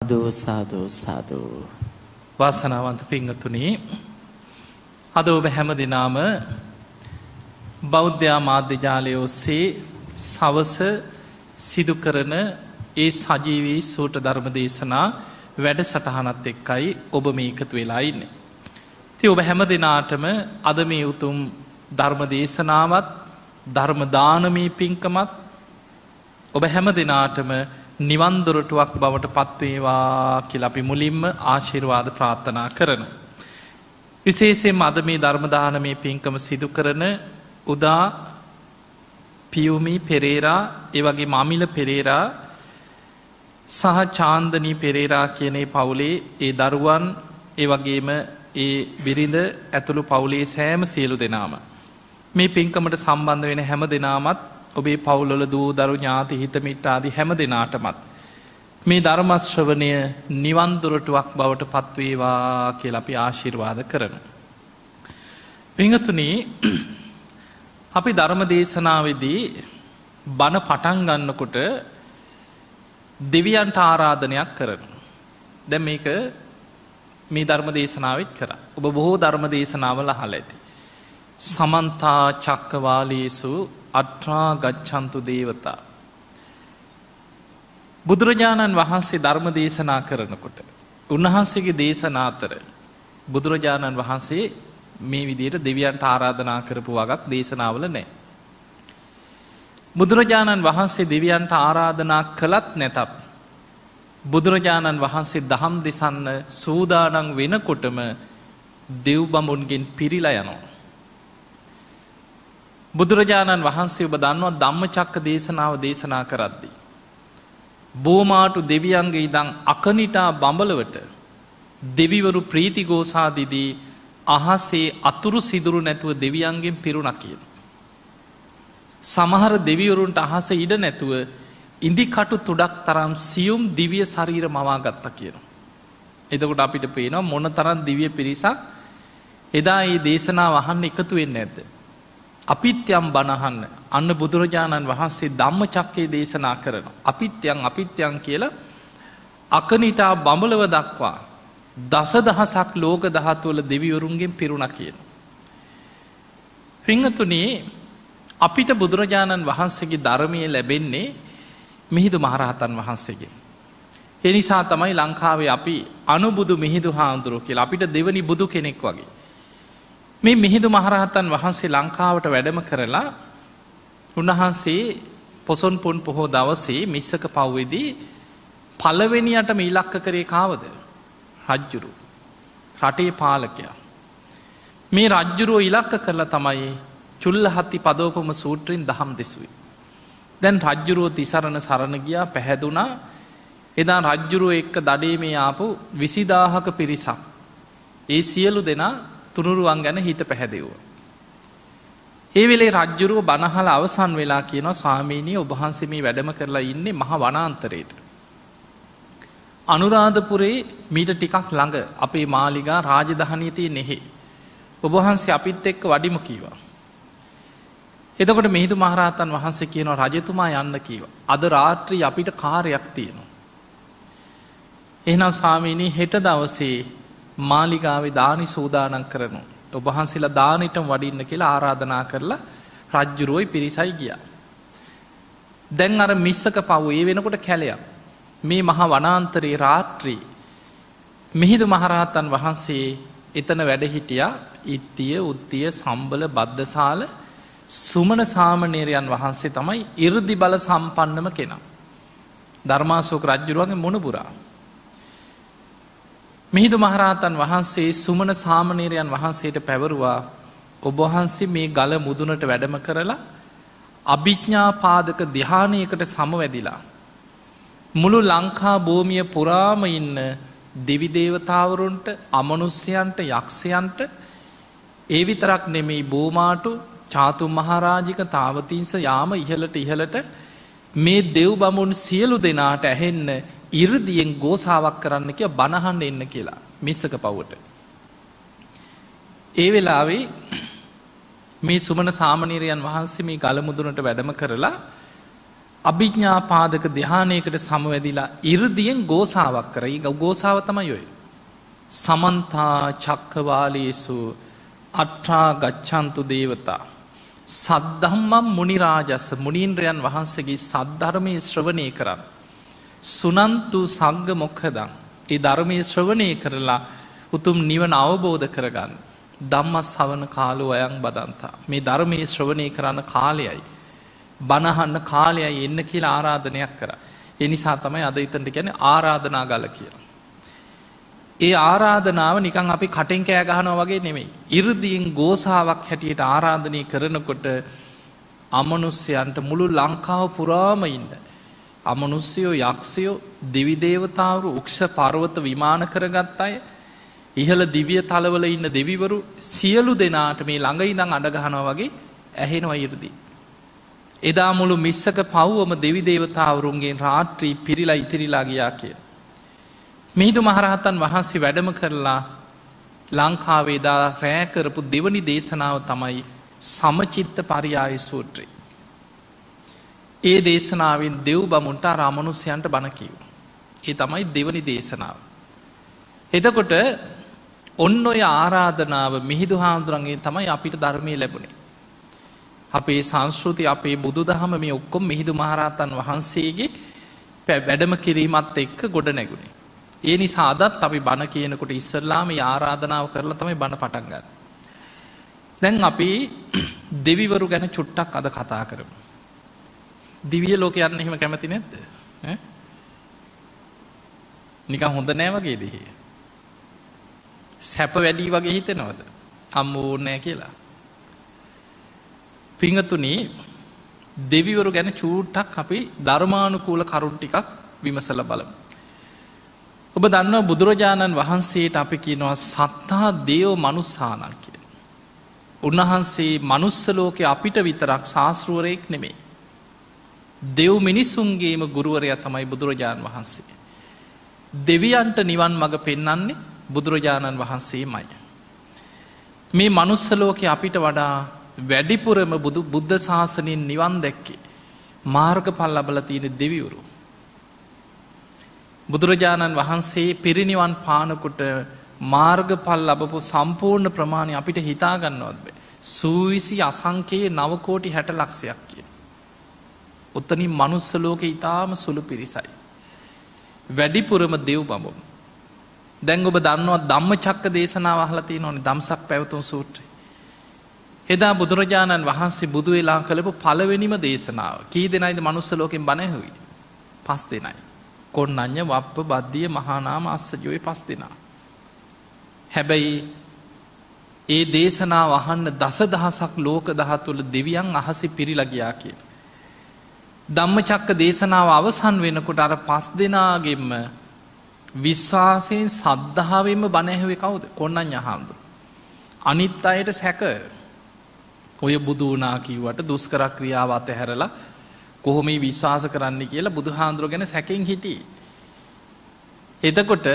සාදු සාදු සාදු. වාසනාවන්ත පින්වතුනි, අද ඔබ හැම දිනම බෞද්ධ මාධ්‍ය ජාලය ඔස්සේ සවස සිදු කරන ඒ සජීවී සූට ධර්ම දේශනා වැඩසටහනත් එක්කයි ඔබ මේ එකතු වෙලා ඉන්නේ. ඉතින් ඔබ හැම දිනාටම අද මේ උතුම් ධර්ම දේශනාවත් ධර්ම දානමේ පින්කමත් ඔබ හැම දිනාටම නිවන් දොරටුවක් බවට පත්වේවා කියලා අපි මුලින්ම ආශිර්වාද ප්‍රාර්ථනා කරනවා. විශේෂයෙන්ම අද මේ ධර්ම දානමේ පින්කම සිදු කරන උදා පියුමි පෙරේරා, ඒ වගේම අමිල පෙරේරා සහ චාන්දනී පෙරේරා කියන ඒ පවුලේ ඒ දරුවන්, ඒ වගේම ඒ බිරිඳ ඇතුළු පවුලේ සෑම සියලු දෙනාම මේ පින්කමට සම්බන්ධ වෙන හැම දෙනාමත් ඔබේ පවුල්වල දූ දරු ඥාති හිත මිත්‍ර ආදී හැම දෙනාටමත් මේ ධර්ම ශ්‍රවණය නිවන් දොරටුවක් බවට පත්වේවා කියලා අපි ආශිර්වාද කරනවා. පින්වතුනි, අපි ධර්ම දේශනාවේදී බණ පටන් ගන්නකොට දෙවියන්ට ආරාධනයක් කරනවා. දැන් මේක මේ ධර්ම දේශනාවෙත් කරා. ඔබ බොහෝ ධර්ම දේශනාවල අහලා ඇති. සමන්තා චක්කවාලේසු අට්‍රා ගච්ඡන්තු දේවතා. බුදුරජාණන් වහන්සේ ධර්ම දේශනා කරනකොට උන්වහන්සේගේ දේශනා අතර බුදුරජාණන් වහන්සේ මේ විදිහට දෙවියන්ට ආරාධනා කරපු වගක් දේශනාවල නැහැ. බුදුරජාණන් වහන්සේ දෙවියන්ට ආරාධනා කළත් නැතත් බුදුරජාණන් වහන්සේ දහම් දෙසන්න සූදානම් වෙනකොටම දෙව් බඹුන්ගෙන් පිරීලා යනවා. බුදුරජාණන් වහන්සේ ඔබ දන්නවා ධම්මචක්ක දේශනාව දේශනා කරද්දී බෝමාටු දෙවියන්ගේ ඉඳන් අකනිටා බඹලවට දෙවිවරු ප්‍රීතිගෝසාදිදී අහසේ අතුරු සිදුරු නැතුව දෙවියන්ගෙන් පිරුණා කියන. සමහර දෙවිවරුන්ට අහස ඉඩ නැතුව ඉදිකටු තුඩක් තරම් සියුම් දිව්‍ය ශරීර මවා ගත්තා කියනවා. එතකොට අපිට පේනවා මොන තරම් දිව්‍ය පිරිසක් එදා මේ දේශනාව අහන්න එකතු වෙන්නේ නැද්ද? අපිත්‍යම් බණහන්න අන්න බුදුරජාණන් වහන්සේ ධම්මචක්කේ දේශනා කරනවා. අපිත්‍යම් කියලා අකනිටා බඹලව දක්වා දසදහසක් ලෝක ධාතුවල දෙවිවරුන්ගෙන් පිරුණා කියනවා. පින්වතුනි, අපිට බුදුරජාණන් වහන්සේගේ ධර්මයේ ලැබෙන්නේ මිහිඳු මහරහතන් වහන්සේගෙන්. ඒ නිසා තමයි ලංකාවේ අපි අනුබුදු මිහිඳු හාමුදුරුවෝ කියලා අපිට දෙවනි බුදු කෙනෙක් වගේ. මේ මිහිඳු මහරහතන් වහන්සේ ලංකාවට වැඩම කරලා උන්වහන්සේ පොසොන් පුන් පොහෝ දවසේ මිස්සක පව්වේදී පළවෙනියටම ඉලක්ක කරේ කාවද? රජ්ජුරුව. රටේ පාලකයා. මේ රජ්ජුරුව ඉලක්ක කරලා තමයි චුල්ලහත්ති පදෝපම සූත්‍රයෙන් දහම් දෙසුවේ. දැන් රජ්ජුරුව තිසරණ සරණ ගියා, පැහැදුනා. එදා රජ්ජුරුව එක්ක දඩේ මේ ආපු 20000ක පිරිසක්. ඒ සියලු දෙනා තුනුරුවන් ගැන හිත පැහැදෙව්වා. ඒ වෙලේ රජ්ජුරුව බණහල අවසන් වෙලා කියනවා, ස්වාමීනි ඔබ වහන්සේ මේ වැඩම කරලා ඉන්නේ මහ වනාන්තරයට. අනුරාධපුරේ මීට ටිකක් ළඟ අපේ මාලිගා රාජධානිය තියෙන එහෙ. ඔබ වහන්සේ අපිත් එක්ක වඩිමු කීවා. එතකොට මිහිඳු මහරහතන් වහන්සේ කියනවා රජතුමා යන්න කීවා. අද රාත්‍රී අපිට කාර්යයක් තියෙනවා. එහෙනම් ස්වාමීනි හෙට දවසේ මාලිගාවේ දානි සූදානම් කරනවා. ඔබ වහන්සේලා දානෙටම වඩින්න කියලා ආරාධනා කරලා රජ්ජුරුවයි පිරිසයි ගියා. දැන් අර මිස්සක පව් ඒ වෙනකොට කැලයක්. මේ මහා වනාන්තරයේ රාත්‍රී මිහිඳු මහරහතන් වහන්සේ එතන වැඩ හිටියා. ඉත්තිය, උත්තිය, සම්බල, බද්දසාල, සුමන සාමණේරයන් වහන්සේ තමයි 이르දි බල සම්පන්නම කෙනා. ධර්මාශෝක රජ්ජුරුවන්ගේ මුණුබුරා. මිහිඳු මහරහතන් වහන්සේ සුමන සාමණේරයන් වහන්සේට පැවරුවා, ඔබ වහන්සේ මේ ගල මුදුනට වැඩම කරලා අභිඥා පාදක ධ්‍යානයකට සමවැදිලා මුළු ලංකා භූමිය පුරාම ඉන්න දෙවි දේවතාවරුන්ට, අමනුෂ්‍යයන්ට, යක්ෂයන්ට, ඒ විතරක් නෙමෙයි බෝමාටු, චාතුම් මහරජික, තාවතිංස යාම ඉහළට මේ දෙව් බඹුන් සියලු දෙනාට ඇහෙන්න 이르දියෙන් ගෝසාවක් කරන්න කිය බණහන්න එන්න කියලා මිස්සක පව්වට. ඒ වෙලාවේ මේ සුමන සාමණේරයන් වහන්සේ මේ ගල මුදුනට වැඩම කරලා අභිඥා පාදක ධ්‍යානයකට සමවැදිලා 이르දියෙන් ගෝසාවක් කරයි. ගෝසාව තමයි ඔය. සමන්තා චක්කවාලේසු අට්ඨා ගච්ඡන්තු දේවතා සද්ධම්මම් මුනි රාජස්ස මුනීන්ද්‍රයන් වහන්සේගේ සද්ධර්මයේ ශ්‍රවණය කරන්. සුනන්තු සංඝ මොක්ඛදං ඒ ධර්මයේ ශ්‍රවණය කරලා උතුම් නිවන අවබෝධ කරගන්න. ධම්මස්සවන කාලෝ අයං බදන්තා මේ ධර්මයේ ශ්‍රවණය කරන කාලයයි බණහන්න කාලයයි එන්න කියලා ආරාධනයක් කරා. ඒ නිසා තමයි අද ඊතනට කියන්නේ ආරාධනා ගල කියලා. ඒ ආරාධනාව නිකන් අපි කටෙන් කෑ ගහනවා වගේ නෙමෙයි. 이르දීන් ගෝසාවක් හැටියට ආරාධනය කරනකොට අමනුෂ්‍යයන්ට මුළු ලංකාව පුරාම ඉන්න අමනුෂ්‍යයෝ යක්ෂයෝ දෙවි දේවතාවරු උක්ෂ පර්වත විමාන කරගත් අය ඉහළ දිව්‍ය තලවල ඉන්න දෙවිවරු සියලු දෙනාට මේ ළඟ ඉඳන් අඬ ගහනවා වගේ ඇහෙනවා 이르දී. එදා මුළු මිස්සක පව්වම දෙවි දේවතාවරුන්ගේ රාත්‍රී පිරිලා ඉතිරිලා ගියා කියලා. මිහිඳු මහරහතන් වහන්සේ වැඩම කරලා ලංකාවේ දා රැ කරපු දෙවනි දේශනාව තමයි සමචිත්ත පරියාය සූත්‍රය. ඒ දේශනාවෙන් දෙව් බමුණට අර අමනුෂ්‍යයන්ට බණ කිව්වා. ඒ තමයි දෙවනි දේශනාව. එතකොට ඔන්න ඔය ආරාධනාව මිහිඳු හාමුදුරන්ගෙන් තමයි අපිට ධර්මයේ ලැබුණේ. අපේ සංස්කෘතිය අපේ බුදුදහම මේ ඔක්කොම මිහිඳු මහරහතන් වහන්සේගේ වැඩම කිරීමත් එක්ක ගොඩ නැගුණේ. ඒ නිසා අදත් අපි බණ කියනකොට ඉස්සරලාම ආරාධනාව කරලා තමයි බණ පටන් ගන්න. දැන් අපි දෙවිවරු ගැන චුට්ටක් අද කතා කරමු. දිව්‍ය ලෝකේ යන්න එහෙම කැමති නැද්ද? නිකන් හොඳ නෑ වගේද ඉතින්? සැප වැඩි වගේ හිතෙනවද? අම්මෝ නෑ කියලා. පිංගතුනි දෙවිවරු ගැන චූට්ටක් අපි ධර්මානුකූල කරුණු ටිකක් විමසලා බලමු. ඔබ දන්නවා බුදුරජාණන් වහන්සේට අපි කියනවා සත්තා දේව මනුස්සානං කියලා. උන්වහන්සේ මනුස්ස ලෝකේ අපිට විතරක් ශාස්ත්‍රවරයෙක් නෙමෙයි. දෙව් මිනිසුන්ගේම ගුරුවරයා තමයි බුදුරජාණන් වහන්සේ. දෙවියන්ට නිවන් මඟ පෙන්වන්නේ බුදුරජාණන් වහන්සේමයි. මේ මනුස්ස ලෝකේ අපිට වඩා වැඩිපුරම බුද්ධ ශාසනයෙන් නිවන් දැක්කේ මාර්ගඵල ලැබලා තියෙන දෙවිවරු. බුදුරජාණන් වහන්සේ පිරිනිවන් පානකොට මාර්ගඵල ලැබපු සම්පූර්ණ ප්‍රමාණය අපිට හිතා ගන්නවත් බෑ. සූවිසි අසංඛ්‍යයේ 9 කෝටි 60 ලක්ෂයක් කියන. උතනින් මනුස්ස ලෝකේ ඊටාම සුළු පිරිසයි. වැඩිපුරම දෙව් බඹුන්. දැන් ඔබ දන්නවා ධම්මචක්ක දේශනාව අහලා තියෙනවනේ ධම්සක් පැවතුම් සූත්‍රය. එදා බුදුරජාණන් වහන්සේ බුදු වෙලා කළපු පළවෙනිම දේශනාව. කී දෙනයිද මනුස්ස ලෝකෙන් බණ ඇහුවේ? 5 දෙනයි. කොණ්ණඤ්ඤ වප්ප බද්දිය මහානාම අස්සජෝයි 5 දෙනා. හැබැයි ඒ දේශනාව අහන්න දසදහසක් ලෝක ධාතුවල දෙවියන් අහසේ පිරීලා ගියා කියලා. ධම්මචක්ක දේශනාව අවසන් වෙනකොට අර 5 දෙනාගෙම විශ්වාසයෙන් සද්ධාවෙන්ම බණ ඇහුවේ කවුද? කොණ්ණඤ්ඤ හාමුදුරුවෝ. අනිත් අයට සැක ඔය බුදු වුණා කිව්වට දුෂ්කර ක්‍රියාව අතහැරලා කොහොම විශ්වාස කරන්න කියලා බුදුහාඳුර ගැන සැකෙන් හිටියේ. එතකොට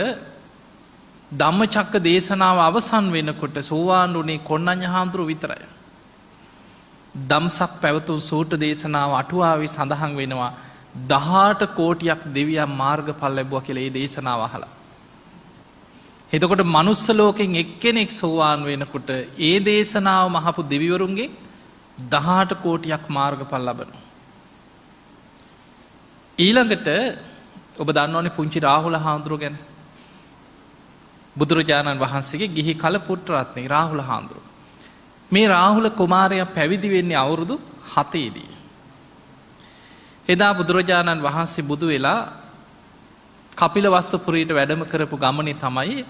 ධම්මචක්ක දේශනාව අවසන් වෙනකොට සෝවාන් වුණේ කොණ්ණඤ්ඤ හාමුදුරුවෝ විතරයි. ධම්සක් පැවතුම් සූත්‍ර දේශනාව අටුවාවේ සඳහන් වෙනවා 18 කෝටියක් දෙවියන් මාර්ගඵල ලැබුවා කියලා ඒ දේශනාව අහලා. එතකොට මනුස්ස ලෝකෙන් එක්කෙනෙක් සෝවාන් වෙනකොට ඒ දේශනාව මහපු දෙවිවරුන්ගේ 18 කෝටියක් මාර්ගඵල ලබනවා. ඊළඟට ඔබ දන්නවනේ පුංචි රාහුල හාමුදුරුවෝ ගැන. බුදුරජාණන් වහන්සේගේ ගිහි කල පුත්‍ර රත්නේ රාහුල හාමුදුරුවෝ. මේ රාහුල කුමාරයා පැවිදි වෙන්නේ අවුරුදු 7 දී. එදා බුදුරජාණන් වහන්සේ බුදු වෙලා කපිලවස්තුපුරයට වැඩම කරපු ගමනේ තමයි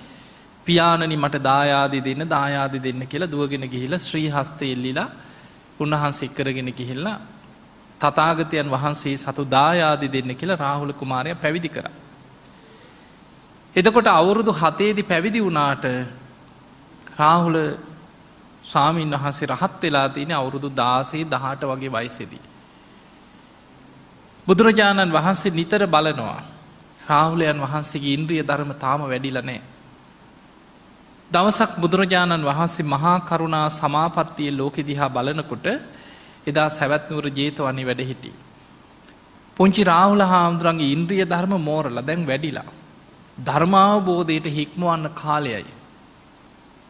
පියාණනි මට දායාදි දෙන්න කියලා දුවගෙන ගිහිල්ලා ශ්‍රී හස්තේ එල්ලිලා උන්වහන්සේ කරගෙන ගිහිල්ලා තථාගතයන් වහන්සේ සතු දායාදි දෙන්න කියලා රාහුල කුමාරයා පැවිදි කරා. එතකොට අවුරුදු 7 දී පැවිදි වුණාට රාහුල ස්වාමීන් වහන්සේ රහත් වෙලා තියෙන්නේ අවුරුදු 16 18 වගේ වයසේදී. බුදුරජාණන් වහන්සේ නිතර බලනවා රාහුලයන් වහන්සේගේ ඉන්ද්‍රිය ධර්ම තාම වැඩිලා නැහැ. දවසක් බුදුරජාණන් වහන්සේ මහා කරුණා සමාපත්තියේ ලෝකෙ දිහා බලනකොට එදා සවැත් නුවර ජේතවනේ වැඩ හිටියේ. පුංචි රාහුල හාමුදුරන්ගේ ඉන්ද්‍රිය ධර්ම මෝරලා දැන් වැඩිලා. ධර්මාවබෝධයට හික්මවන්න කාලයයි.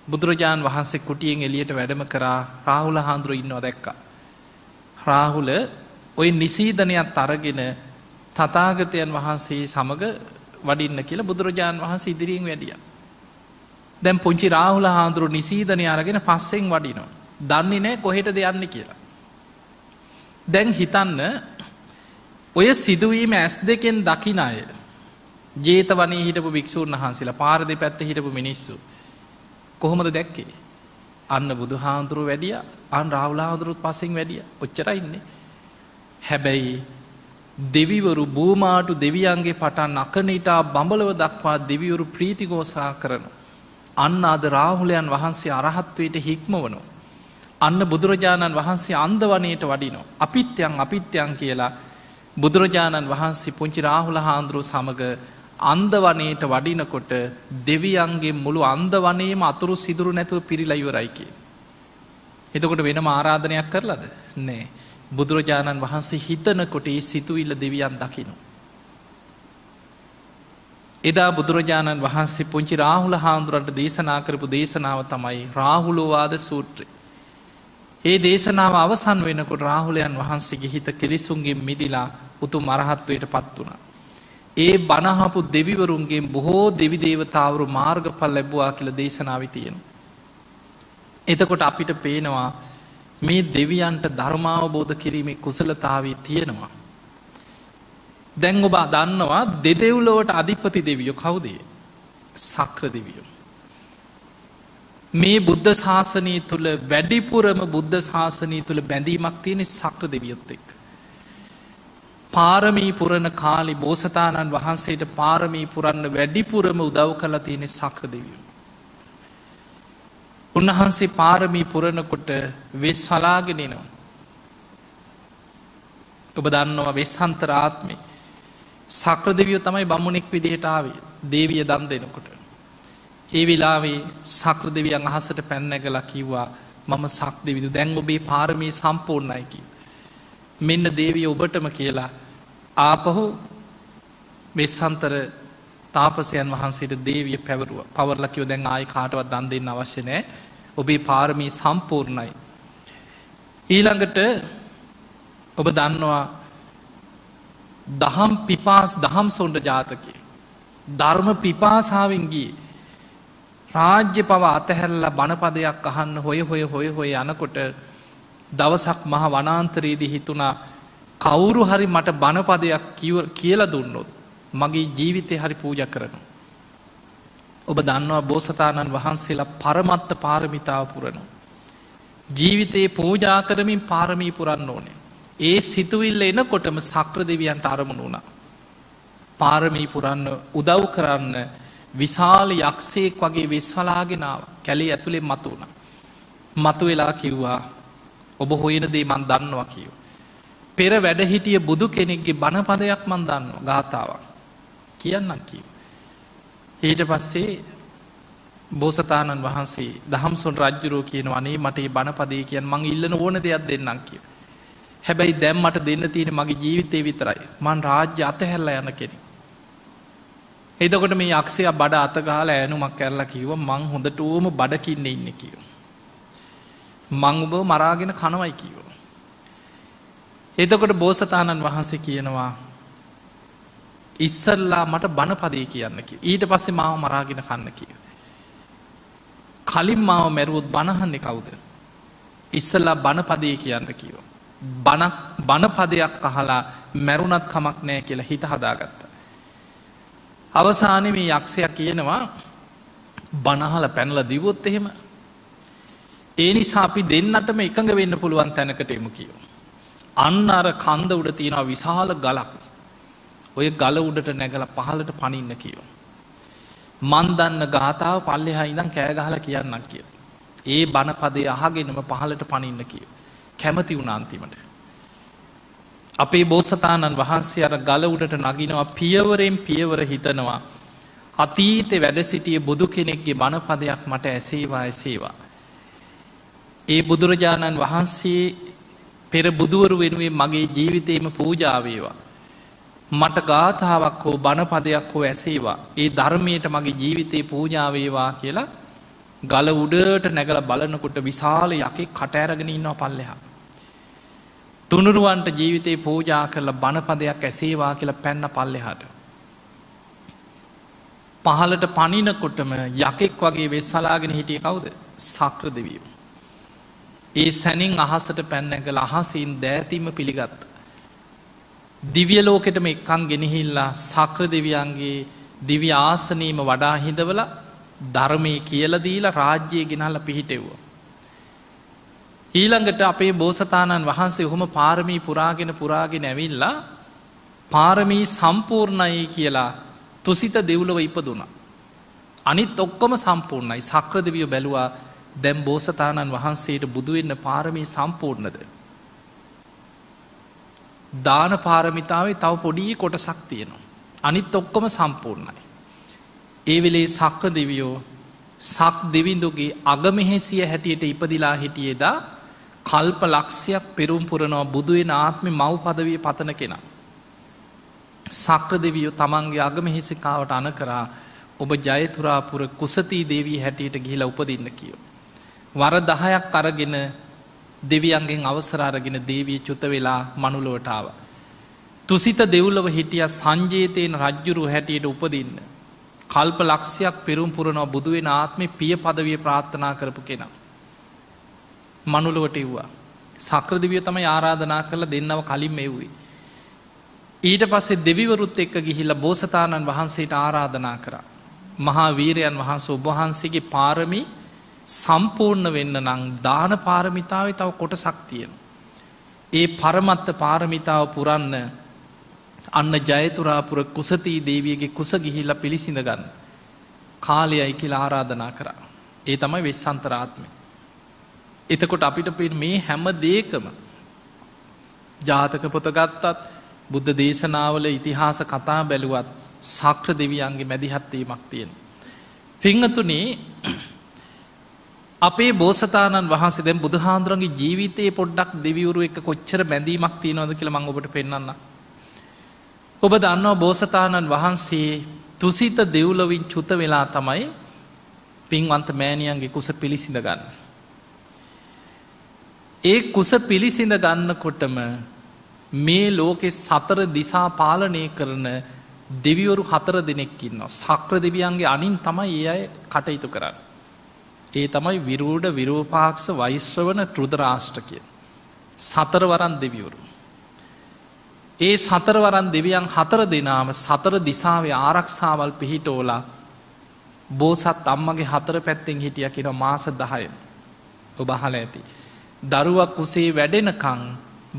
බුදුරජාණන් වහන්සේ කුටියෙන් එළියට වැඩම කරා රාහුල හාමුදුරුවෝ ඉන්නවා දැක්කා. රාහුල ওই නිසීදනයත් අරගෙන තථාගතයන් වහන්සේ සමග වඩින්න කියලා බුදුරජාණන් වහන්සේ ඉදිරියෙන් වැඩියා. දැන් පුංචි රාහුල හාමුදුරුවෝ නිසීදනය අරගෙන පස්සෙන් වඩිනවා. දන්නේ නැහැ කොහෙටද යන්නේ කියලා. දැන් හිතන්න ඔය සිදුවීම ඇස් දෙකෙන් දකින අය ජේතවනයේ හිටපු භික්ෂූන් වහන්සේලා පාර දෙපැත්තේ හිටපු මිනිස්සු කොහොමද දැක්කේ? අන්න බුදුහාමුදුරුවෝ වැඩියා, අන්න රාහුල හාමුදුරුවෝත් පස්සෙන් වැඩියා. ඔච්චරයි ඉන්නේ. හැබැයි දෙවිවරු බූමාටු දෙවියන්ගේ පටන් අකනිටා බඹලව දක්වා දෙවිවරු ප්‍රීතිඝෝෂා කරන. අන්න අද රාහුලයන් වහන්සේ අරහත්වයට හික්මවනවා. අන්න බුදුරජාණන් වහන්සේ අන්දවනයට වඩිනවා. අපිත්‍යං කියලා බුදුරජාණන් වහන්සේ පුංචි රාහුල හාමුදුරුවෝ සමග අන්දවනයට වඩිනකොට දෙවියන්ගේ මුළු අන්දවනයේම අතුරු සිදුරු නැතුව පිරීලා ඉවරයි කියලා. එතකොට වෙනම ආරාධනයක් කරලාද? නෑ. බුදුරජාණන් වහන්සේ හිතනකොට ඒ සිතුවිල්ල දෙවියන් දකිනවා. එදා බුදුරජාණන් වහන්සේ පුංචි රාහුල හාමුදුරන්ට දේශනා කරපු දේශනාව තමයි රාහුලෝවාද සූත්‍රය. ඒ දේශනාව අවසන් වෙනකොට රාහුලයන් වහන්සේගේ හිත කෙලිසුන්ගෙන් මිදිලා උතුම් අරහත්වයට පත් වුණා. ඒ බණහපු දෙවිවරුන්ගේ බොහෝ දෙවි දේවතාවරු මාර්ගඵල ලැබුවා කියලා දේශනාවේ තියෙනවා. එතකොට අපිට පේනවා මේ දෙවියන්ට ධර්මාවබෝධ කිරීමේ කුසලතාවය තියෙනවා. දැන් ඔබ දන්නවා දෙදෙව්ලොවට අධිපති දෙවියෝ කවුද? සක්‍ර දෙවියෝ. මේ බුද්ධ ශාසනය තුළ වැඩිපුරම බුද්ධ ශාසනය තුළ බැඳීමක් තියෙන සක්‍ර දෙවියොත් එක්ක. පාරමී පුරණ කාලේ බෝසතාණන් වහන්සේට පාරමී පුරන්න වැඩිපුරම උදව් කරලා තියෙන සක්‍ර දෙවියෝ. උන්වහන්සේ පාරමී පුරණකොට වෙස් වලාගෙන එනවා. ඔබ දන්නවා වෙස්සන්තර ආත්මේ සක්‍ර දෙවියෝ තමයි බමුණෙක් විදිහට ආවේ දේවිය දන් දෙනකොට. ඒ වෙලාවේ සක්‍ර දෙවියන් අහසට පැන නැගලා කිව්වා මම සක් දෙවිදු දැන් ඔබේ පාරමී සම්පූර්ණයි කිව්වා. මෙන්න දේවිය ඔබටම කියලා ආපහු වෙස්සන්තර තාපසයන් වහන්සේට දේවිය පැවරුවා. පවර්ලා කිව්වා දැන් ආයි කාටවත් දන් දෙන්න අවශ්‍ය නැහැ. ඔබේ පාරමී සම්පූර්ණයි. ඊළඟට ඔබ දන්නවා දහම් පිපාස් දහම් සොණ්ඩ ජාතකයේ ධර්ම පිපාසාවෙන් ගියේ රාජ්‍ය පව අතහැරලා බණපදයක් අහන්න හොය යනකොට දවසක් මහ වනාන්තරයේදී හිතුණා කවුරු හරි මට බණපදයක් කියලා දුන්නොත් මගේ ජීවිතේ හරි පූජා කරනවා. ඔබ දන්නවා බෝසතාණන් වහන්සේලා පරමත්ත පාරමිතාව පුරනවා. ජීවිතේ පූජා කරමින් පාරමී පුරන්න ඕනේ. ඒ සිතුවිල්ල එනකොටම සක්‍ර දෙවියන්ට අරමුණු වුණා. පාරමී පුරන්න උදව් කරන්න විශාල යක්ෂයෙක් වගේ වෙස්වලාගෙන ආවා. කැලේ ඇතුලේ මතුවුණා. මතුවෙලා කිව්වා ඔබ හොයන දේ මන් දන්නවා කිව්වා. පෙර වැඩ හිටිය බුදු කෙනෙක්ගේ බණපදයක් මන් දන්නවා ගාථාවක්. කියන්නම් කිව්වා. ඊට පස්සේ බෝසතාණන් වහන්සේ දහම්සොන් රජුරෝ කියනවා අනේ මට මේ බණපදේ කියන්න මං ඉල්ලන ඕන දෙයක් දෙන්නම් කිව්වා. හැබැයි දැන් මට දෙන්න තියෙන්නේ මගේ ජීවිතේ විතරයි. මං රාජ්‍ය අතහැරලා යන කෙනෙක්. එතකොට මේ යක්ෂයා බඩ අත ගහලා ඈනුමක් කරලා කිව්වා මං හොඳටම බඩකින්නේ ඉන්නේ කිව්වා. මං ඔබව මරාගෙන කනවයි කිව්වා. එතකොට බෝසතාණන් වහන්සේ කියනවා ඉස්සල්ලා මට බණපදේ කියන්න කිව්වා. ඊට පස්සේ මාව මරාගෙන කන්න කිව්වා. කලින් මාව මැරුවොත් බණහන්නේ කවුද? ඉස්සල්ලා බණපදේ කියන්න කිව්වා. බණපදයක් අහලා මැරුණත් කමක් නැහැ කියලා හිත හදාගත්තා. අවසානයේ මේ යක්ෂයා කියනවා බණහල පැනලා දිවුවොත් එහෙම ඒ නිසා අපි දෙන්නටම එකඟ වෙන්න පුළුවන් තැනකට එමු කියනවා. අන්න අර කන්ද උඩ තියෙනවා විශාල ගලක්. ඔය ගල උඩට නැගලා පහළට පනින්න කියනවා. මන් දන්න ගාථාව පල්ලෙහා ඉඳන් කෑ ගහලා කියන්නම් කියලා. ඒ බණපදේ අහගෙනම පහළට පනින්න කියනවා. කැමති වුණා අන්තිමට. අපේ බෝසතාණන් වහන්සේ අර ගල උඩට නගිනවා පියවරෙන් පියවර හිතනවා අතීතේ වැඩ සිටිය බුදු කෙනෙක්ගේ බණපදයක් මට ඇසේවා. ඒ බුදුරජාණන් වහන්සේ පෙර බුදුවරු වෙනුවෙන් මගේ ජීවිතේම පූජා වේවා. මට ගාථාවක් හෝ බණපදයක් හෝ ඇසේවා. ඒ ධර්මයට මගේ ජීවිතේ පූජා වේවා කියලා ගල උඩට නැගලා බලනකොට විශාල යකෙක් කට ඇරගෙන ඉන්නවා පල්ලෙහා. තුනුරුවන්ට ජීවිතේ පූජා කරලා බණපදයක් ඇසේවා කියලා පැන්න පල්ලෙහාට. පහළට පනිනකොටම යකෙක් වගේ වෙස්සලාගෙන හිටියේ කවුද? සක්‍ර දෙවියෝ. ඒ සැනින් අහසට පැන නැගලා අහසින් දෑතින්ම පිළිගත්තා. දිව්‍ය ලෝකෙටම එක්කන් ගෙනහිල්ලා සක්‍ර දෙවියන්ගේ දිව්‍ය ආසනීයම වඩා හිඳවලා ධර්මයේ කියලා දීලා රාජ්‍යය ගෙනල්ලා පිහිටෙව්වා. ඊළඟට අපේ බෝසතාණන් වහන්සේ ඔහොම පාරමී පුරාගෙන ඇවිල්ලා පාරමී සම්පූර්ණයි කියලා තුසිත දෙව්ලොව ඉපදුණා. අනිත් ඔක්කොම සම්පූර්ණයි. සක්‍ර දෙවියෝ බැලුවා දැන් බෝසතාණන් වහන්සේට බුදු වෙන්න පාරමී සම්පූර්ණද? දාන පාරමිතාවේ තව පොඩි කොටසක් තියෙනවා. අනිත් ඔක්කොම සම්පූර්ණයි. ඒ වෙලේ සක්‍ර දෙවියෝ සක් දෙවිඳුගේ අගමෙහෙසිය හැටියට ඉපදිලා හිටියේදා කල්ප ලක්ෂයක් පෙරුම් පුරනවා බුදු වෙන ආත්මේ මව් පදවිය පතන කෙනා. සක්‍ර දෙවියෝ තමන්ගේ අගමෙහෙසිකාවට අණ කරා ඔබ ජයතුරාපුර කුසතී දේවී හැටියට ගිහිලා උපදින්න කියෝ. වර 10ක් අරගෙන දෙවියන්ගෙන් අවසර අරගෙන දේවී චුත වෙලා මනුලොවට ආවා. තුසිත දෙව්ලොව හිටිය සංජේතයෙන් රජ්ජුරු හැටියට උපදින්න. කල්ප ලක්ෂයක් පෙරුම් පුරනවා බුදු වෙන ආත්මේ පිය පදවිය ප්‍රාර්ථනා කරපු කෙනා. මනුලොවට එව්වා. සක්‍ර දෙවියෝ තමයි ආරාධනා කරලා දෙන්නව කලින් එව්වේ. ඊට පස්සේ දෙවිවරුත් එක්ක ගිහිල්ලා බෝසතාණන් වහන්සේට ආරාධනා කරා. මහා වීරයන් වහන්සේ ඔබ වහන්සේගේ පාරමී සම්පූර්ණ වෙන්න නම් දාන පාරමිතාවේ තව කොටසක් තියෙනවා. ඒ පරමත්ත පාරමිතාව පුරන්න අන්න ජයතුරාපුර කුසතී දේවියගේ කුස ගිහිල්ලා පිළිසිඳ ගන්න කාලයයි කියලා ආරාධනා කරා. ඒ තමයි වෙස්සන්තරාත්මය. එතකොට අපිට පේන මේ හැම දෙයකම ජාතක පොත ගත්තත් බුද්ධ දේශනාවල ඉතිහාස කතා බැලුවත් සක්‍ර දෙවියන්ගේ මැදිහත් වීමක් තියෙනවා. පින්වතුනි අපේ බෝසතාණන් වහන්සේ දැන් බුදුහාඳුරන්ගේ ජීවිතයේ පොඩ්ඩක් දෙවිවරු එක්ක කොච්චර බැඳීමක් තියෙනවද කියලා මම ඔබට පෙන්නන්නම්. ඔබ දන්නවා බෝසතාණන් වහන්සේ තුසිත දෙව්ලොවින් චුත වෙලා තමයි පින්වන්ත මෑණියන්ගේ කුස පිළිසිඳ ගන්න. ඒ කුස පිළිසිඳ ගන්නකොටම මේ ලෝකෙ සතර දිසා පාලනය කරන දෙවිවරු 4 දෙනෙක් ඉන්නවා. සක්‍ර දෙවියන්ගේ අනින් තමයි ඒ අය කටයුතු කරන්නේ. ඒ තමයි විරූඪ විරූපාක්ෂ වෛශ්‍රවණ ත්‍රුදරාෂ්ට්‍ර කිය. 4 වරන් දෙවිවරු. ඒ 4 වරන් දෙවියන් 4 දෙනාම 4 දිසාවේ ආරක්ෂාවල් පිහිටෝලා බෝසත් අම්මගේ 4 පැත්තෙන් හිටියා කියන මාස 10. ඔබ අහලා ඇති. දරුවා කුසේ වැඩෙනකන්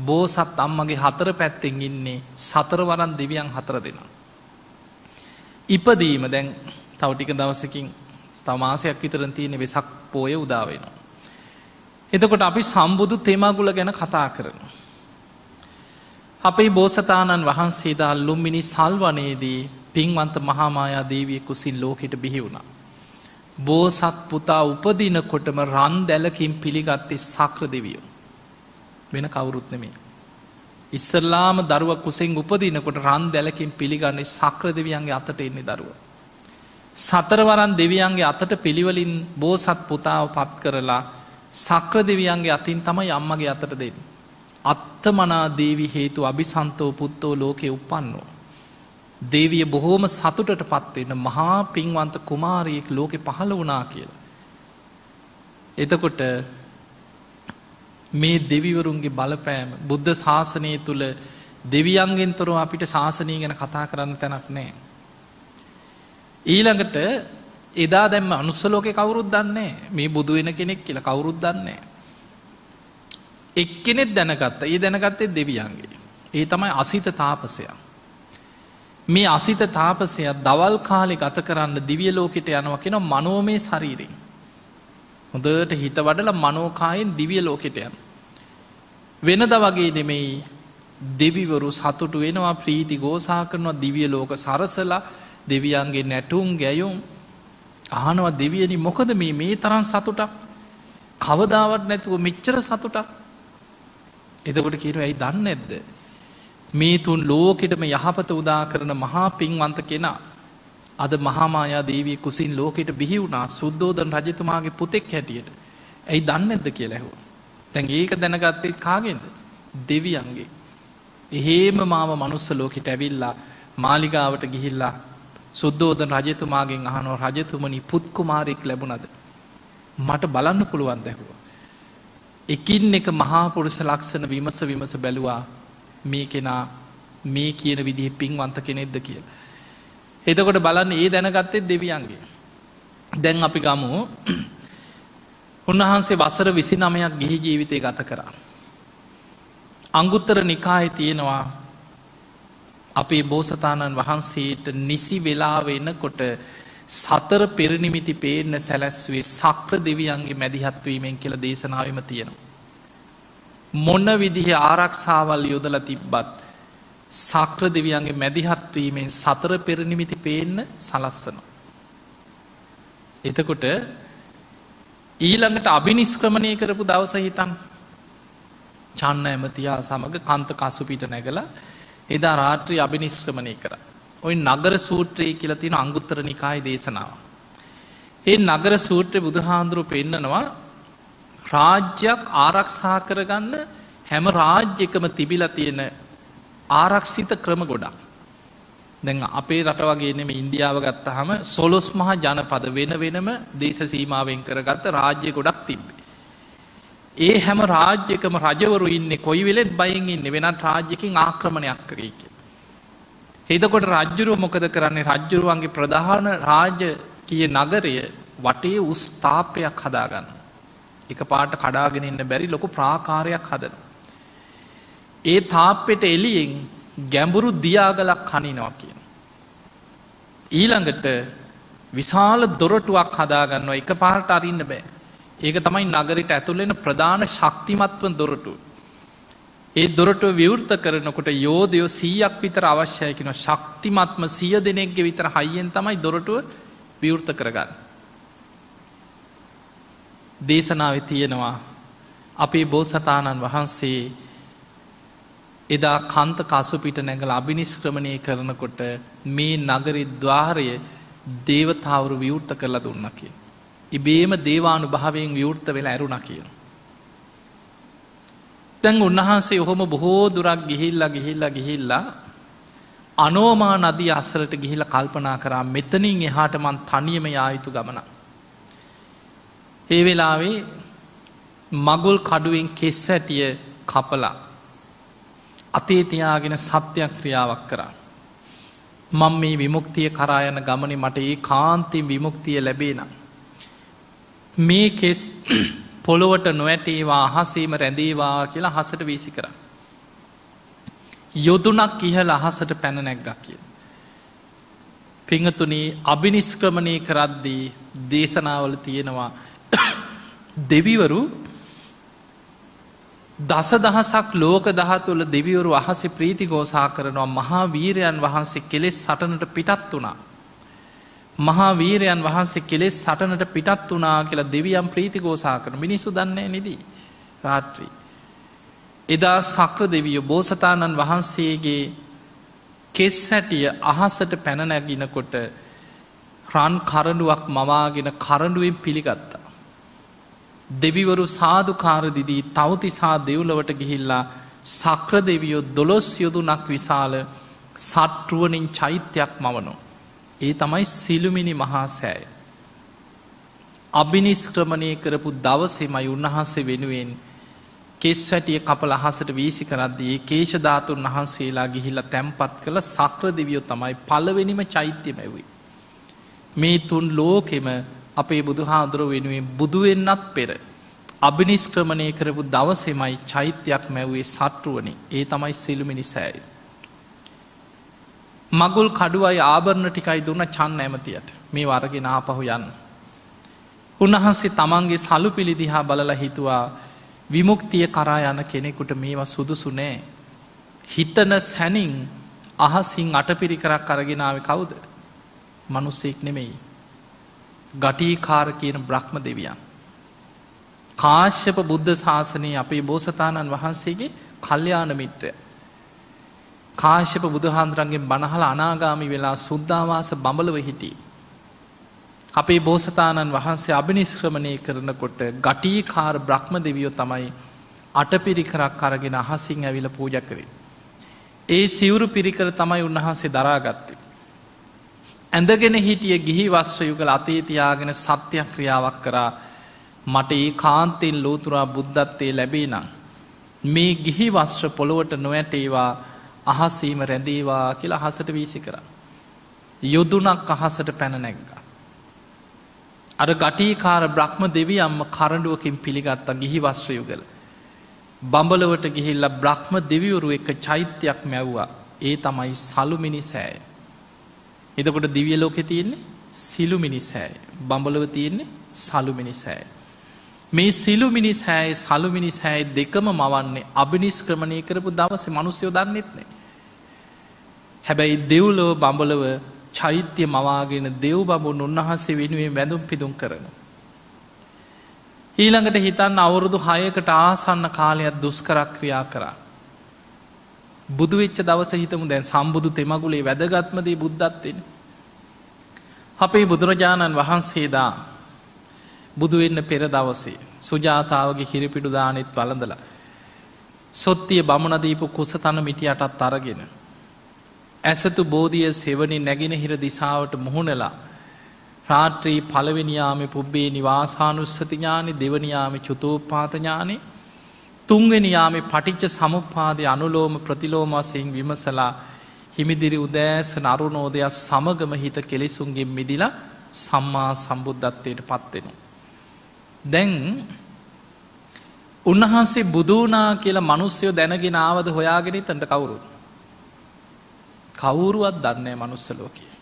බෝසත් අම්මගේ 4 පැත්තෙන් ඉන්නේ 4 වරන් දෙවියන් 4 දෙනා. ඉපදීම දැන් තව ටික දවසකින් තව මාසයක් විතර තියෙන වෙසක් පෝය උදා වෙනවා. එතකොට අපි සම්බුදු තෙමගුල ගැන කතා කරනවා. අපේ බෝසතාණන් වහන්සේ දා ලුම්බිනි සල්වනයේදී පින්වන්ත මහා මායා දේවිය කුසින් ලෝකෙට බිහි වුණා. බෝසත් පුතා උපදිනකොටම රන් දැලකින් පිළිගත්තේ සක්‍ර දෙවියෝ. වෙන කවුරුත් නෙමෙයි. ඉස්සල්ලාම දරුවා කුසෙන් උපදිනකොට රන් දැලකින් පිළිගන්නේ සක්‍ර දෙවියන්ගේ අතට එන්නේ දරුවා. 4 වරන් දෙවියන්ගේ අතට පිළිවෙලින් බෝසත් පුතාව පත් කරලා සක්‍ර දෙවියන්ගේ අතින් තමයි අම්මගේ අතට දෙන්නේ. අත්තමනා දේවි හේතු අபிසන්තෝ පුත්තෝ ලෝකේ උප්පන්නෝ. දේවිය බොහෝම සතුටට පත් වෙන මහා පින්වන්ත කුමාරියෙක් ලෝකේ පහළ වුණා කියලා. එතකොට මේ දෙවිවරුන්ගේ බලපෑම බුද්ධ ශාසනය තුල දෙවියන්ගෙන් තොරව අපිට ශාසනය ගැන කතා කරන්න තැනක් නැහැ. ඊළඟට එදා දැම්ම අනුස්ස ලෝකේ කවුරුත් දන්නේ මේ බුදු වෙන කෙනෙක් කියලා කවුරුත් දන්නේ. එක්කෙනෙක් දැනගත්තා. ඒ දැනගත්තේ දෙවියන්ගේ. ඒ තමයි අසිත තාපසයා. මේ අසිත තාපසයා දවල් කාලේ ගත කරන්න දිව්‍ය ලෝකෙට යනවා කියන මනෝමය ශරීරයෙන්. හොඳට හිත වඩලා මනෝකායෙන් දිව්‍ය ලෝකෙට යනවා. වෙනදා වගේ නෙමෙයි දෙවිවරු සතුටු වෙනවා ප්‍රීති ගෝසා කරනවා දිව්‍ය ලෝක සරසලා දෙවියන්ගේ නැටුම් ගැයුම් අහනවා දෙවියනි මොකද මේ තරම් සතුටක් කවදාවත් නැතුව මෙච්චර සතුටක්. එතකොට කියනවා ඇයි දන්නේ නැද්ද මේ තුන් ලෝකෙටම යහපත උදා කරන මහා පින්වන්ත කෙනා අද මහාමායා දේවී කුසින් ලෝකෙට බිහි වුණා සුද්ධෝදන රජතුමාගේ පුතෙක් හැටියට. ඇයි දන්නේ නැද්ද කියලා ඇහුවා. දැන් ඒක දැනගත්තේ කාගෙන්ද? දෙවියන්ගේ. එහෙම මාව මනුස්ස ලෝකෙට ඇවිල්ලා මාලිගාවට ගිහිල්ලා සුද්ධෝදන රජතුමාගෙන් අහනවා රජතුමනි පුත් කුමාරයෙක් ලැබුණද? මට බලන්න පුළුවන් දැහුවා. එකින් එක මහා පුරුෂ ලක්ෂණ විමස බැලුවා මේ කෙනා මේ කියන විදිහ පින්වන්ත කෙනෙක්ද කියලා. එතකොට බලන්න ඒ දැනගත්තේ දෙවියන්ගේ. දැන් අපි ගමු උන්වහන්සේ වසර 29ක් ගිහි ජීවිතය ගත කරා. අංගුත්තර නිකායේ තියෙනවා අපේ බෝසතාණන් වහන්සේට නිසි වෙලාව එනකොට සතර පෙරනිමිති පේන්න සැලැස්වේ සක්‍ර දෙවියන්ගේ මැදිහත් වීමෙන් කියලා දේශනාවෙම තියෙනවා. මොන විදිහ ආරක්ෂාවල් යොදලා තිබ්බත් සක්‍ර දෙවියන්ගේ මැදිහත් වීමෙන් සතර පෙරනිමිති පේන්න සලස්සනවා. එතකොට ඊළඟට අභිනිෂ්ක්‍රමණය කරපු දවස හිතන් චන්න ඇමතියා සමඟ කන්ත කසුපිට නැගලා එදා රාත්‍රී අභිනිෂ්ක්‍රමණය කර. ඔය නගර සූත්‍රයේ කියලා තියෙන අංගුත්තර නිකායේ දේශනාව. ඒ නගර සූත්‍රය බුදුහාඳුරු පෙන්නනවා රාජ්‍යයක් ආරක්ෂා කරගන්න හැම රාජ්‍යකම තිබිලා තියෙන ආරක්ෂිත ක්‍රම ගොඩක්. දැන් අපේ රට වගේ නෙම ඉන්දියාව ගත්තහම සොළොස් මහා ජනපද වෙන වෙනම දේශ සීමාවෙන් කරගත්ත රාජ්‍ය ගොඩක් තිබ්බේ. ඒ හැම රාජ්‍යකම රජවරු ඉන්නේ කොයි වෙලෙත් බයෙන් ඉන්නේ වෙනත් රාජ්‍යකින් ආක්‍රමණයක් කරේ කියලා. එතකොට රජ්ජුරුව මොකද කරන්නේ? රජ්ජුරුවන්ගේ ප්‍රධාන රාජකීය නගරය වටේ උස් තාප්පයක් හදාගන්න. එක පාට කඩාගෙන ඉන්න බැරි ලොකු ප්‍රාකාරයක් හදනවා. ඒ තාප්පෙට එළියෙන් ගැඹුරු දියාගලක් හනිනවා කියන. ඊළඟට විශාල දොරටුවක් හදාගන්නවා එක පාට අරින්න බෑ. ඒක තමයි නගරයට ඇතුළෙන ප්‍රධාන ශක්තිමත්ව දොරටුව. ඒ දොරටුව විවෘත කරනකොට යෝධයෝ 100ක් විතර අවශ්‍යයි කියන ශක්තිමත්ම 100 දෙනෙක්ගේ විතර හයියෙන් තමයි දොරටුව විවෘත කරගන්න. දේශනාවේ තියෙනවා අපේ බෝසතාණන් වහන්සේ එදා කන්ත කසුපිට නැගලා අභිනිෂ්ක්‍රමණය කරනකොට මේ නගරේ ద్వාරය දේවතාවරු විවෘත කරලා දුන්නා කියන. ඉබේම දේවානුභාවයෙන් විවෘත වෙලා ඇරුණා කියන. දැන් උන්වහන්සේ ඔහොම බොහෝ දුරක් ගිහිල්ලා අනෝමා නදිය අසලට ගිහිල්ලා කල්පනා කරා මෙතනින් එහාට මං තනියම යා යුතු ගමනක්. ඒ වෙලාවේ මගුල් කඩුවෙන් කෙස් වැටිය කපලා අතේ තියාගෙන සත්‍යක්‍රියාවක් කරා. මම මේ විමුක්තිය කරා යන ගමනේ මට ඒකාන්තයෙන් විමුක්තිය ලැබේ නම් මේ කෙස් පොළොවට නොවැටේවා අහසේම රැඳේවා කියලා අහසට වීසි කරා. යොදුනක් ඉහළ අහසට පැන නැග්ගා කියලා. පිංගතුනි අභිනිෂ්ක්‍රමණය කරද්දී දේශනාවල තියෙනවා දෙවිවරු දසදහසක් ලෝක දහතුවල දෙවිවරු අහසේ ප්‍රීතිඝෝෂා කරනවා මහා වීරයන් වහන්සේ කෙලෙස් සටනට පිටත් වුණා. මහා වීරයන් වහන්සේ කෙලෙස් සටනට පිටත් වුණා කියලා දෙවියන් ප්‍රීතිඝෝෂා කරන මිනිස්සු දන්නේ නිදී රාත්‍රී. එදා සක්‍ර දෙවියෝ බෝසතාණන් වහන්සේගේ කෙස් හැටිය අහසට පැන නැගිනකොට රන් කරඬුවක් මවාගෙන කරඬුවෙන් පිළිගත්තා. දෙවිවරු සාදුකාර දිදී තවතිසා දෙව්ලොවට ගිහිල්ලා සක්‍ර දෙවියෝ 12 යොදුනක් විශාල සට්ටුවනින් චෛත්‍යයක් මවනෝ. ඒ තමයි සිළුමිණි මහා සෑය. අභිනිෂ්ක්‍රමණය කරපු දවසේමයි උන්වහන්සේ වෙනුවෙන් කෙස් වැටිය කපල අහසට වීසි කරද්දී ඒ කේශධාතුන් වහන්සේලා ගිහිල්ලා තැන්පත් කළ සක්‍ර දෙවියෝ තමයි පළවෙනිම චෛත්‍ය මැව්වේ. මේ තුන් ලෝකෙම අපේ බුදුහාඳුරුව වෙනුවෙන් බුදු වෙන්නත් පෙර අභිනිෂ්ක්‍රමණය කරපු දවසේමයි චෛත්‍යයක් මැව්වේ සට්ටුවනේ. ඒ තමයි සිළුමිණි සෑය. මගුල් කඩුවයි ආභරණ ටිකයි දුන්න චන්න ඇමතියට මේ වරගෙන ආපහු යන්න. උන්වහන්සේ තමන්ගේ සලු පිළි දිහා බලලා හිතුවා විමුක්තිය කරා යන කෙනෙකුට මේවා සුදුසු නෑ. හිතන සැනින් අහසින් අටපිරිකරක් අරගෙන ආවේ කවුද? මිනිස්සෙක් නෙමෙයි. ගටීකාර කියන බ්‍රහ්ම දෙවියන්. කාශ්‍යප බුද්ධ ශාසනයේ අපේ බෝසතාණන් වහන්සේගේ කල්යාණ මිත්‍රය. කාශ්‍යප බුදුහාන්දුරන්ගේ බණහල අනාගාමි වෙලා සුද්ධාවාස බඹලව හිටියේ. අපේ බෝසතාණන් වහන්සේ අභිනිෂ්ක්‍රමණය කරනකොට ගටීකාර බ්‍රහ්ම දෙවියෝ තමයි අටපිරිකරක් අරගෙන අහසින් ඇවිල පූජ කරේ. ඒ සිවුරු පිරිකර තමයි උන්වහන්සේ දරාගත්තේ. ඇඳගෙන හිටිය ගිහි වස්ත්‍ර යුගල අතේ තියාගෙන සත්‍යක්‍රියාවක් කරා මට ඒ කාන්තෙන් ලෝතුරා බුද්ධත්වයේ ලැබේ නම් මේ ගිහි වස්ත්‍ර පොළොවට නොවැටේවා අහසීම රැඳේවා කියලා අහසට වීසි කරා. යොදුනක් අහසට පැන නැග්ගා. අර ගටීකාර බ්‍රහ්ම දෙවියම්ම කරඬුවකින් පිළිගත්තා ගිහි වස්ත්‍ර යුගල. බඹලවට ගිහිල්ලා බ්‍රහ්ම දෙවිවරු එක චෛත්‍යයක් මැව්වා. ඒ තමයි සලු මිනිසෑය. එතකොට දිවිය ලෝකෙ තියෙන්නේ සිලු මිනිසෑය. බඹලව තියෙන්නේ සලු මිනිසෑය. මේ සිලු මිනිසෑයි සලු මිනිසෑයි දෙකම මවන්නේ අභිනිෂ්ක්‍රමණය කරපු දවසේ මනුස්සයෝ දන්නෙත් නෑ. හැබැයි දෙව්ලොව බඹලව චෛත්‍ය මවාගෙන දෙව් බඹුන් උන්වහන්සේ වෙනුවෙන් වැඳුම් පිදුම් කරන. ඊළඟට හිතන්න අවුරුදු 6කට ආසන්න කාලයක් දුෂ්කරක්‍රියා කරා. බුදු වෙච්ච දවස හිතමු දැන් සම්බුදු තෙමගුලේ වැදගත්ම දේ බුද්ධත්වෙන්. අපේ බුදුරජාණන් වහන්සේදා බුදු වෙන්න පෙර දවසේ සුජාතාවගේ කිරිපිඩු දානෙත් වළඳලා සොත්තිය බමුණ දීපු කුසතන මිටියටත් අරගෙන ඇසතු බෝධිය සෙවණි නැගෙනහිර දිසාවට මුහුණලා රාත්‍රී පළවෙනියාමේ පුබ්බේ නිවාසානුස්සති ඥානෙ දෙවනියාමේ චුතෝප්පාත ඥානෙ තුන්වෙනියාමේ පටිච්ච සමුප්පාදේ අනුලෝම ප්‍රතිලෝම වශයෙන් විමසලා හිමිදිරි උදෑසන අරුණෝදය සමගම හිත කෙලෙසුන්ගෙන් මිදිලා සම්මා සම්බුද්ධත්වයට පත් වෙනවා. දැන් උන්වහන්සේ බුදු වුණා කියලා මිනිස්සුયો දැනගෙන ආවද හොයාගෙන ඉතන්ට කවුරුවත් දන්නේ නැහැ මනුස්ස ලෝකේ.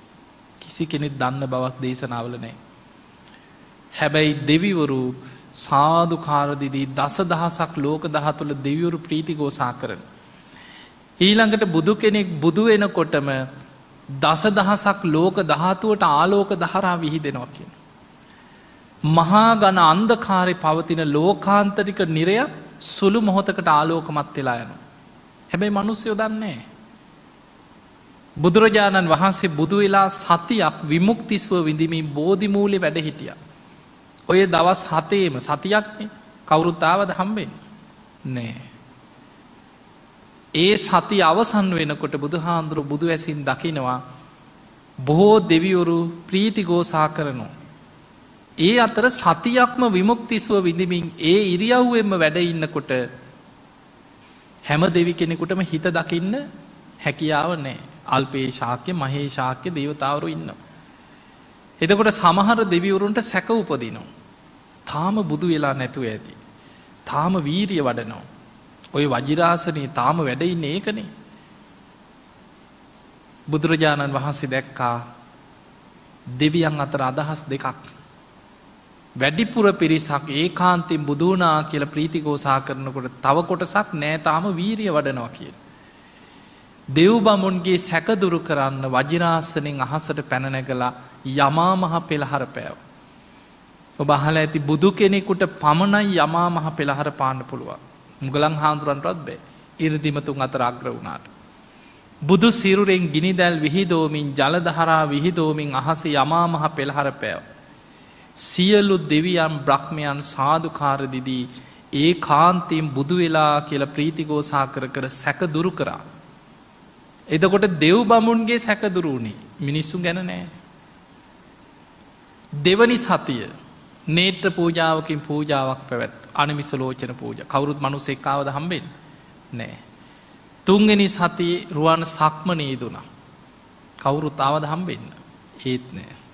කිසි කෙනෙක් දන්න බවක් දේශනාවල නැහැ. හැබැයි දෙවිවරු සාදුකාර දීදී දසදහසක් ලෝක දහතුල දෙවිවරු ප්‍රීතිഘോഷා කරන. ඊළඟට බුදු කෙනෙක් බුදු වෙනකොටම දසදහසක් ලෝක ධාතුවට ආලෝක දහරා විහිදෙනවා කියන. මහා ඝන අන්ධකාරේ පවතින ලෝකාන්තරික නිරයක් සුළු මොහොතකට ආලෝකමත් වෙලා යනවා. හැබැයි මිනිස්සුયો දන්නේ නැහැ. බුදුරජාණන් වහන්සේ බුදු වෙලා සතියක් විමුක්තිස්ව විඳිමින් බෝධි මූලේ වැඩ හිටියා. ඔය දවස් 7ේම සතියක්නේ කවුරුත් ආවද හම්බෙන්නේ නෑ. ඒ සතිය අවසන් වෙනකොට බුදුහාඳුරු බුදු ඇසින් දකිනවා බොහෝ දෙවිවරු ප්‍රීතිഘോഷා කරනවා. ඒ අතර සතියක්ම විමුක්තිස්ව විඳිමින් ඒ ඉරියව්වෙම වැඩ ඉන්නකොට හැම දෙවි කෙනෙකුටම හිත දකින්න හැකියාව නැහැ. අල්පේ ශාක්‍ය මහේ ශාක්‍ය දේවතාවරු ඉන්නවා. එතකොට සමහර දෙවිවරුන්ට සැක උපදිනවා. තාම බුදු වෙලා නැතුව ඇති. තාම වීරිය වඩනවා. ඔය වජිරාසනේ තාම වැඩ ඉන්නේ ඒකනේ. බුදුරජාණන් වහන්සේ දැක්කා දෙවියන් අතර අදහස් දෙකක්. වැඩිපුර පිරිසක් ඒකාන්තයෙන් බුදු වුණා කියලා ප්‍රීතිഘോഷා කරනකොට තව කොටසක් නෑ තාම වීරිය වඩනවා කියලා. දෙව් බමුණුගේ සැක දුරු කරන්න වජිරාසනෙන් අහසට පැන නැගලා යමා මහ පෙළහර පෑව. ඔබ අහලා ඇති බුදු කෙනෙකුට පමණයි යමා මහ පෙළහර පාන්න පුළුවන්. මුගලන් හාමුදුරන්ටවත් බෑ. 이르දිමතුන් අතර අග්‍ර වුණාට. බුදු සිරුරෙන් ගිනි දැල් විහිදෝමින් ජල දහරා විහිදෝමින් අහසේ යමා මහ පෙළහර පෑව. සියලු දෙවියන් බ්‍රහ්මයන් සාදුකාර දිදී ඒකාන්තයෙන් බුදු වෙලා කියලා ප්‍රීතිഘോഷා කර කර සැක දුරු කරා. එතකොට දෙව් බමුණුගේ සැක දුරු වුණේ මිනිස්සු ගැන නෑ. දෙවනි සතිය නේත්‍ර පූජාවකින් පූජාවක් පැවැත් අනිමිස ලෝචන පූජා. කවුරුත් මිනිස්සෙක් ආවද හම්බෙන්නේ නෑ. තුන්වෙනි සතියේ රුවන් සක්මනේ යෙදුණා. කවුරුත් ආවද හම්බෙන්න ඒත් නෑ.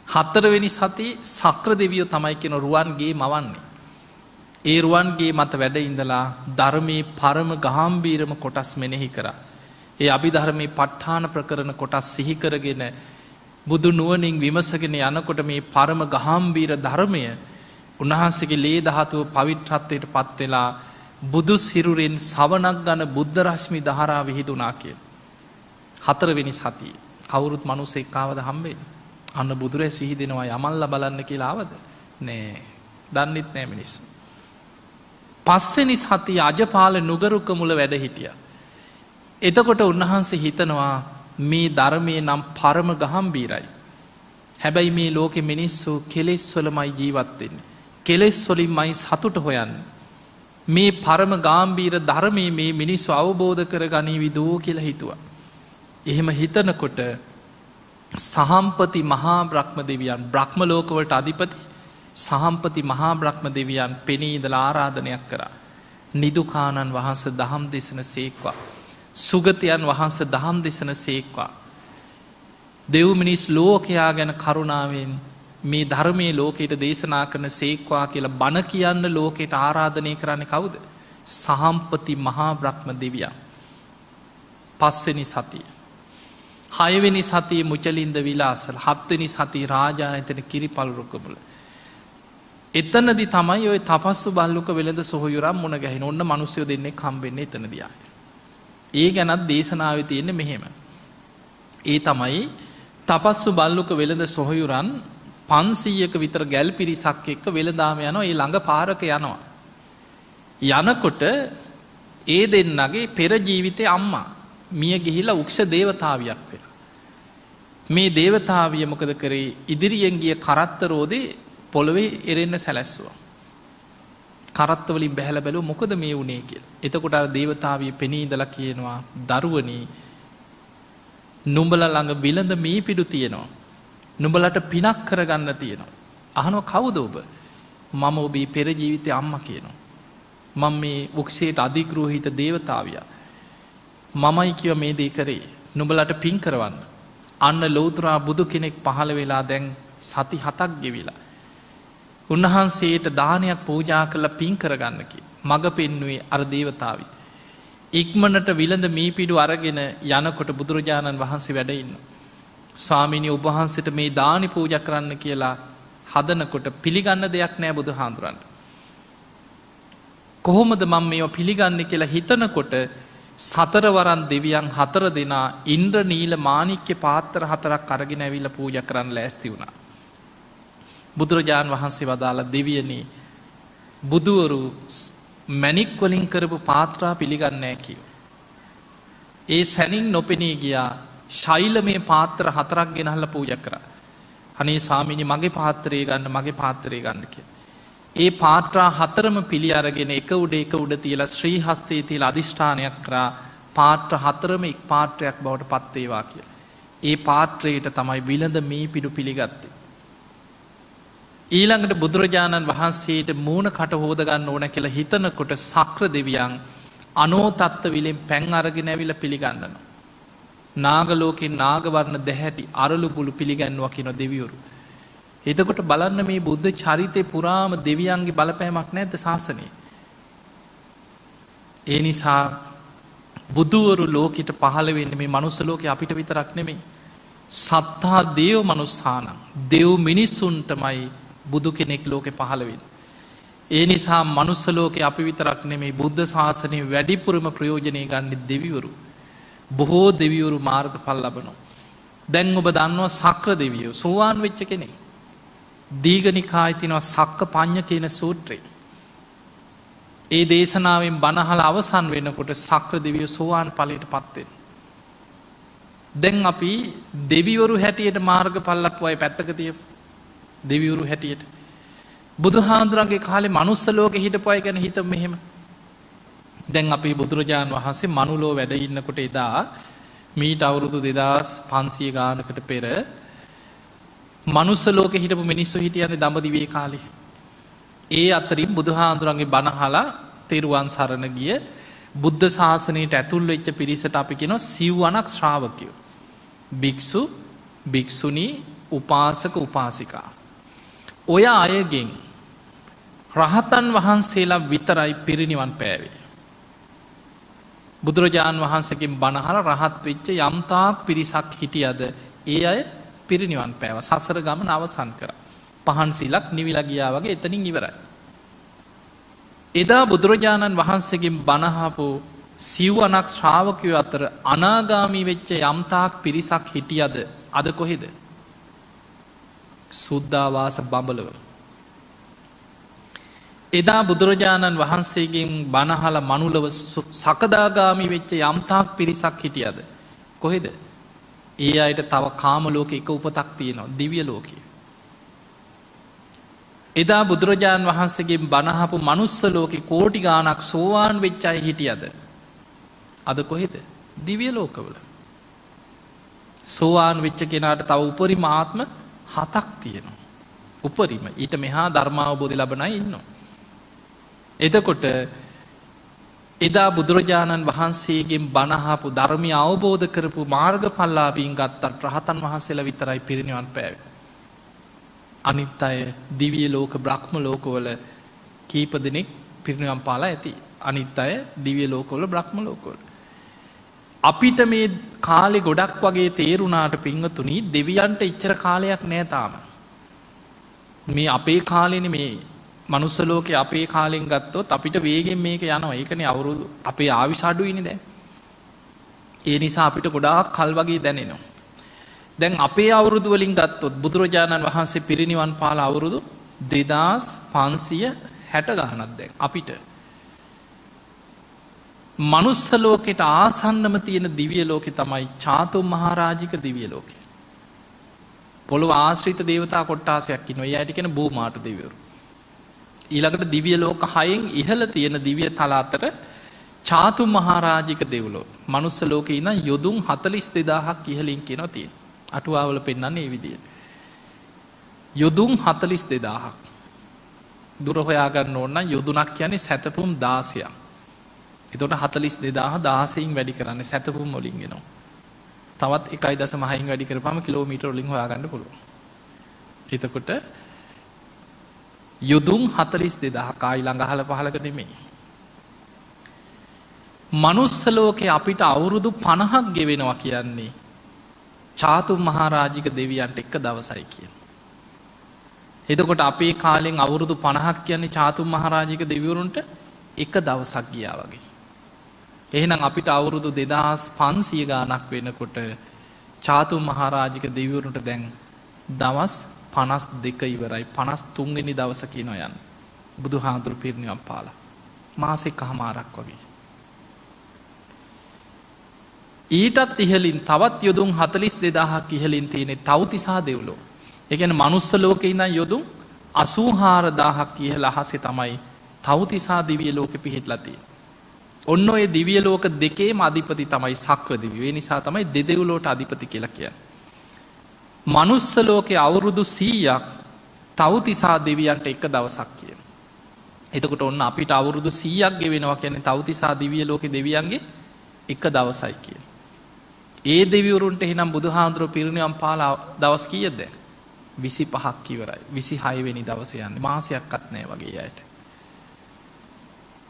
හතරවෙනි සතියේ සක්‍ර දෙවියෝ තමයි කියන රුවන්ගේ මවන්නේ. ඒ රුවන්ගේ මත වැඩ ඉඳලා ධර්මයේ පරම ගාම්භීරම කොටස් මෙනෙහි කරා. ඒ අභිධර්මයේ ප ဋ ාණ ප්‍රකරණ කොටස් සිහි කරගෙන බුදු නුවණින් විමසගෙන යනකොට මේ පරම ගාම්භීර ධර්මය උන්වහන්සේගේ ලේ ධාතුව පවිත්‍රත්වයට පත් වෙලා බුදු සිරුරෙන් සවනක් ගන්න බුද්ධ රශ්මි දහරා විහිදුණා කියලා. හතරවෙනි සතියේ කවුරුත් මිනිසෙක් ආවද හම්බෙන්නේ? අන්න බුදුරැස් විහිදෙනවා යමල්ලා බලන්න කියලා ආවද? නෑ. දන්නෙත් නෑ මිනිස්සු. පස්වෙනි සතියේ අජපාල නුගරුක මුල වැඩ හිටියා. එතකොට උන්වහන්සේ හිතනවා මේ ධර්මය නම් පරම ගහම්බීරයි. හැබැයි මේ ලෝකෙ මිනිස්සු කෙලෙස් වලමයි ජීවත්වෙන්නේ. කෙලෙස් වලින් මයි සතුට හොයන්න. මේ පරම ගාම්බීර ධර්මය මේ මිනිස්සු අවබෝධ කර ගනී විදූ කියලා හිතුවා. එහෙම හිතනකොට සහම්පති මහා බ්‍රහ්ම දෙවියන් බ්‍රහ්ම ලෝකවලට අධිපති සහම්පති මහා බ්‍රහ්ම දෙවියන් පෙනීදල ආරාධනයක් කරා. නිදුකානන් වහන්ස දහම් දෙසන සේක්වා. සුගතයන් වහන්ස දහම් දෙසන සේක්වා. දෙව් මිනිස් ලෝකයා ගැන කරුණාවෙන් මේ ධර්මය ලෝකයට දේශනා කරන සේක්වා කියලා බණ කියන්න ලෝකයට ආරාධනය කරන්න කවුද. සහම්පති මහා බ්‍රහ්ම දෙවියන්. පස්වෙනි සතිය. හයවෙනි සතිය මුචලින්ද විලාසල හත්වනි සති රාජා ඇතන කිරිපල්රුකමුල. එතනදි තමයි ඔය තපස්සු බල්ලුක වෙළඳ සොහොයුරම් මුණ ගැහෙන ඔන්න මනුස්යෝ දෙන්නේ කම්බෙන්නේ එතනදයා. ඒ ගැනත් දේශනාව තියෙන්නේ මෙහෙම. ඒ තමයි තපස්සු බල්ලුක වෙළඳ සොහොයුරන් 500ක විතර ගැල් පිරිසක් එක්ක වෙළදාම යනවා ඒ ළඟ පාරක යනවා. යනකොට ඒ දෙන්නගේ පෙර ජීවිතය අම්මා මිය ගිහිලා උක්ෂ දේවතාවියක් වෙන. මේ දේවතාවිය මොකද කරේ ඉදිරියෙන් ගිය කරත්තරෝදේ පොළොවේ එරෙන්න සැලැස්සුවා. කරත්තවලින් බැහැල බැලූ මොකද මේ වුණේ කියල. එතකොට දේවතාවිය පෙනීදලා කියනවා දරුවනී නුඹල ළඟ බිලඳ මේ පිඩු තියෙනවා. නුඹලට පිනක් කරගන්න තියෙනවා. අහනව කවුද ඔබ මම ඔබේ පෙරජීවිතය අම්ම කියනවා. මං මේ උක්ෂයට අධිග්‍රෝහිත දේවතාවිය. මමයි කිව මේ දේ කරේ නුඹලට පින් කරවන්න. අන්න ලෝතුරා බුදු කෙනෙක් පහළ වෙලා දැන් සති 7ක් ගෙවිලා. උන්වහන්සේට දානයක් පූජා කරලා පින් කරගන්නකි. මග පෙන්නුවේ අර දේවතාවි. ඉක්මනට විලඳ මී පිඩු අරගෙන යනකොට බුදුරජාණන් වහන්සේ වැඩඉන්න. ස්වාමිනි ඔබහන්සට මේ දානි පූජ කරන්න කියලා හදනකොට පිළිගන්න දෙයක් නෑ බුදු හාමුදුරන්ට. කොහොමද මම මේ පිළිගන්න කියලා හිතනකොට සතරවරන් දෙවියන් 4 දෙනා ඉන්ද්‍ර නීල මාණික්‍ය පාත්‍ර 4ක් අරගෙන ඇවිල්ලා පූජා කරන්න ලෑස්ති වුණා. බුදුරජාණන් වහන්සේ වදාලා දෙවියනි බුදුවරු මැණික් වලින් කරපු පාත්‍රා පිළිගන්නේ නැහැ කිව්වා. ඒ සැනින් නොපෙනී ගියා ශෛලමය පාත්‍ර 4ක් ගෙනහල්ලා පූජා කරා. අනේ ස්වාමීනි මගේ පාත්‍රය ගන්න මගේ පාත්‍රය ගන්න කියලා. ඒ පාත්‍රා 4ම පිළි අරගෙන එක උඩ තියලා ශ්‍රී හස්තයේ තියලා අදිෂ්ඨානයක් කරා පාත්‍ර 4ම එක් පාත්‍රයක් බවට පත් වේවා කියලා. ඒ පාත්‍රයට තමයි විලඳ මේ පිඩු පිළිගත්තේ. ඊළඟට බුදුරජාණන් වහන්සේට මූණ කට හොද ගන්න ඕන කියලා හිතනකොට සක්‍ර දෙවියන් අනෝතත්ත විලෙන් පැන් අරගෙන ඇවිල්ලා පිළිගන්නවා. නාගලෝකෙන් නාගවර්ණ දැහැටි අරලු පුළු පිළිගන්නවා කියන දෙවිවරු. එතකොට බලන්න මේ බුද්ධ චරිතය පුරාම දෙවියන්ගේ බලපෑමක් නැද්ද ශාසනයේ. ඒ නිසා බුදුවරු ලෝකෙට පහළ වෙන්නේ මේ මනුස්ස ලෝකේ අපිට විතරක් නෙමෙයි. සත්තා දේව මනුස්සානං දෙව් මිනිස්සුන්ටමයි බුදු කෙනෙක් ලෝකෙ පහළ වෙන්නේ. ඒ නිසා මනුස්ස ලෝකේ අපි විතරක් නෙමෙයි බුද්ධ ශාසනය වැඩිපුරම ප්‍රයෝජනය ගන්නේ දෙවිවරු. බොහෝ දෙවිවරු මාර්ගඵල ලබනවා. දැන් ඔබ දන්නවා සක්‍ර දෙවියෝ සෝවාන් වෙච්ච කෙනෙක්. දීඝනිකායේ තියෙනවා සක්ක පඤ්ඤ කියන සූත්‍රය. ඒ දේශනාවෙන් බණහල අවසන් වෙනකොට සක්‍ර දෙවියෝ සෝවාන් ඵලයට පත් වෙනවා. දැන් අපි දෙවිවරු හැටියට මාර්ගඵල ලැබුවා ඒ පැත්තක තියමු. දෙවිවරු හැටියට බුදුහාඳුරන්ගේ කාලේ මනුස්ස ලෝකෙ හිටපු අය ගැන හිතමු මෙහෙම. දැන් අපි බුදුරජාණන් වහන්සේ මනුලෝ වැඩ ඉන්නකොට එදා මීට අවුරුදු 2500 ගානකට පෙර මනුස්ස ලෝකෙ හිටපු මිනිස්සු හිටියන්නේ දඹදිවේ කාලේ. ඒ අතරින් බුදුහාඳුරන්ගේ බණ අහලා තෙරුවන් සරණ ගිය බුද්ධ ශාසනයට ඇතුල් වෙච්ච පිරිසට අපි කියනවා සිව්වණක් ශ්‍රාවකයෝ. භික්ෂු, භික්ෂුණී, උපාසක, උපාසිකා. ඔය අයගෙන් රහතන් වහන්සේලා විතරයි පිරිනිවන් පෑවේ. බුදුරජාණන් වහන්සේගෙන් බණ අහලා රහත් වෙච්ච යම්තාක් පිරිසක් හිටියද ඒ අය පිරිනිවන් පෑවා. සසර ගමන අවසන් කරා. පහන් සිලක් නිවිලා ගියා වගේ එතනින් ඉවරයි. එදා බුදුරජාණන් වහන්සේගෙන් බණ අහපු සිව්වණක් ශ්‍රාවකයෝ අතර අනාගාමී වෙච්ච යම්තාක් පිරිසක් හිටියද අද කොහෙද? සුද්ධාවාස බඹලව. එදා බුදුරජාණන් වහන්සේගෙන් බණහල මනුලව සකදාගාමි වෙච්ච යම්තාක් පිරිසක් හිටියද. කොහෙද ඒ අයට තව කාමලෝක එක උපතක් තියෙනවා දිවිය ලෝකයේ. එදා බුදුරජාණන් වහන්සේගේ බණහපු මනුස්ස ලෝකෙ කෝටි ගානක් සෝවාන් වෙච්චයි හිටියද. අද කොහෙද දිවිය ලෝකවල. සෝවාන් වෙච්ච කෙනාට තව උපරිම ආත්ම 7ක් තියෙනවා. උපරිම ඊට මෙහා ධර්මාවබෝධි ලබනයි ඉන්නවා. එතකොට එදා බුදුරජාණන් වහන්සේගෙන් බණහපු ධර්මය අවබෝධ කරපු මාර්ගඵලලාභීන් ගත්තත් රහතන් වහන්සේලා විතරයි පිරිනිවන් පෑවේ. අනිත් අය දිවිය ලෝක බ්‍රහ්ම ලෝකවල කීප දෙනෙක් පිරිනිවන් පාලා ඇති. අනිත් අය දිවිය ලෝකවල බ්‍රහ්ම ලෝකවල. අපිට මේ කාලෙ ගොඩක් වගේ තේරුණාට පිංහතුනී දෙවියන්ට ඉච්චර කාලයක් නෑ තාම. මේ අපේ කාලෙන මේ මනුස්සලෝක අපේ කාලෙන් ගත්තොත් අපිට වේගෙන් මේක යනවා. ඒකන අවුරුදු අපේ ආවිශාඩුවනි දැන්. ඒ නිසා අපිට ගොඩාක් කල් වගේ දැනෙනවා. දැන් අපේ අවුරුදු වලින් ගත්තොත් බුදුරජාණන් වහන්සේ පිරිනිවන් පාල අවුරුදු 2560 ගානක් දැන් අපිට. මනුස්සලෝකෙට ආසන්නම තියෙන දිවිය ලෝකෙ තමයි චාතුම් මහාරාජික දිවිය ලෝකෙ. පොළොව ආශ්‍රිත දේවතා කොට්ටාසයක් ඉන්නවා. ඒ අයට කියන භූමාට දෙවිවරු. ඊළඟට දිවිය ලෝක 6න් ඉහළ තියෙන දිවිය තල අතර චාතුම් මහාරාජික දෙව්ලෝ. මනුස්ස ලෝකේ ඉඳන් යොදුන් 42000ක් ඉහළින් කියනවා තියෙන. අටුවාවල පෙන්වන්නේ මේ විදියට. යොදුන් 42000ක්. දුර හොයාගන්න ඕන නම් යොදුනක් කියන්නේ සැතපුම් 16ක්. එතකොට 42000 16න් වැඩි කරන්නේ සැතපුම් වලින් එනවා. තවත් 1.6න් වැඩි කරපුවාම කිලෝමීටර වලින් හොයාගන්න පුළුවන්. එතකොට යොදුන් 42000 ආයි ළඟ අහල පහලක නෙමෙයි. මනුස්ස ලෝකේ අපිට අවුරුදු 50ක් ගෙවෙනවා කියන්නේ චාතුම් මහාරාජික දෙවියන්ට එක දවසයි කියන. එතකොට අපේ කාලෙන් අවුරුදු 50ක් කියන්නේ චාතුම් මහාරාජික දෙවිවරුන්ට එක දවසක් ගියා වගේ. එහෙනම් අපිට අවුරුදු 2500 ගානක් වෙනකොට චාතුම් මහාරාජික දෙවිවරුන්ට දැන් දවස් 52 ඉවරයි. 53 වෙනි දවස කියනවා යන්නේ. බුදුහාඳුරු පිරිනිවන් පාලා. මාසෙකමාරක් වගේ. ඊටත් ඉහලින් තවත් යොදුන් 42000ක් ඉහලින් තියෙන තව්තිසා දෙව්ලෝ. ඒ කියන්නේ මනුස්ස ලෝකේ ඉඳන් යොදුන් 84000ක් ඉහළ අහසේ තමයි තව්තිසා දිව්‍ය ලෝකෙ පිහිටලා තියෙන්නේ. ඔන්න ඔය දිව්‍ය ලෝක දෙකේම අධිපති තමයි සක්‍ර දිව්‍ය. ඒ නිසා තමයි දෙදෙව්ලොවට අධිපති කියලා කියන්නේ. මනුස්ස ලෝකේ අවුරුදු 100ක් තව්තිසා දෙවියන්ට එක දවසක් කියන. එතකොට ඔන්න අපිට අවුරුදු 100ක් ගෙවෙනවා කියන්නේ තව්තිසා දිව්‍ය ලෝකේ දෙවියන්ගේ එක දවසයි කියන. ඒ දෙවිවරුන්ට එහෙනම් බුදුහාඳුරෝ පිරිනිවන් පාලා දවස් කීයද? 25ක් ඉවරයි. 26 වෙනි දවසේ යන්නේ. මාසයක්වත් නැහැ වගේ අයට.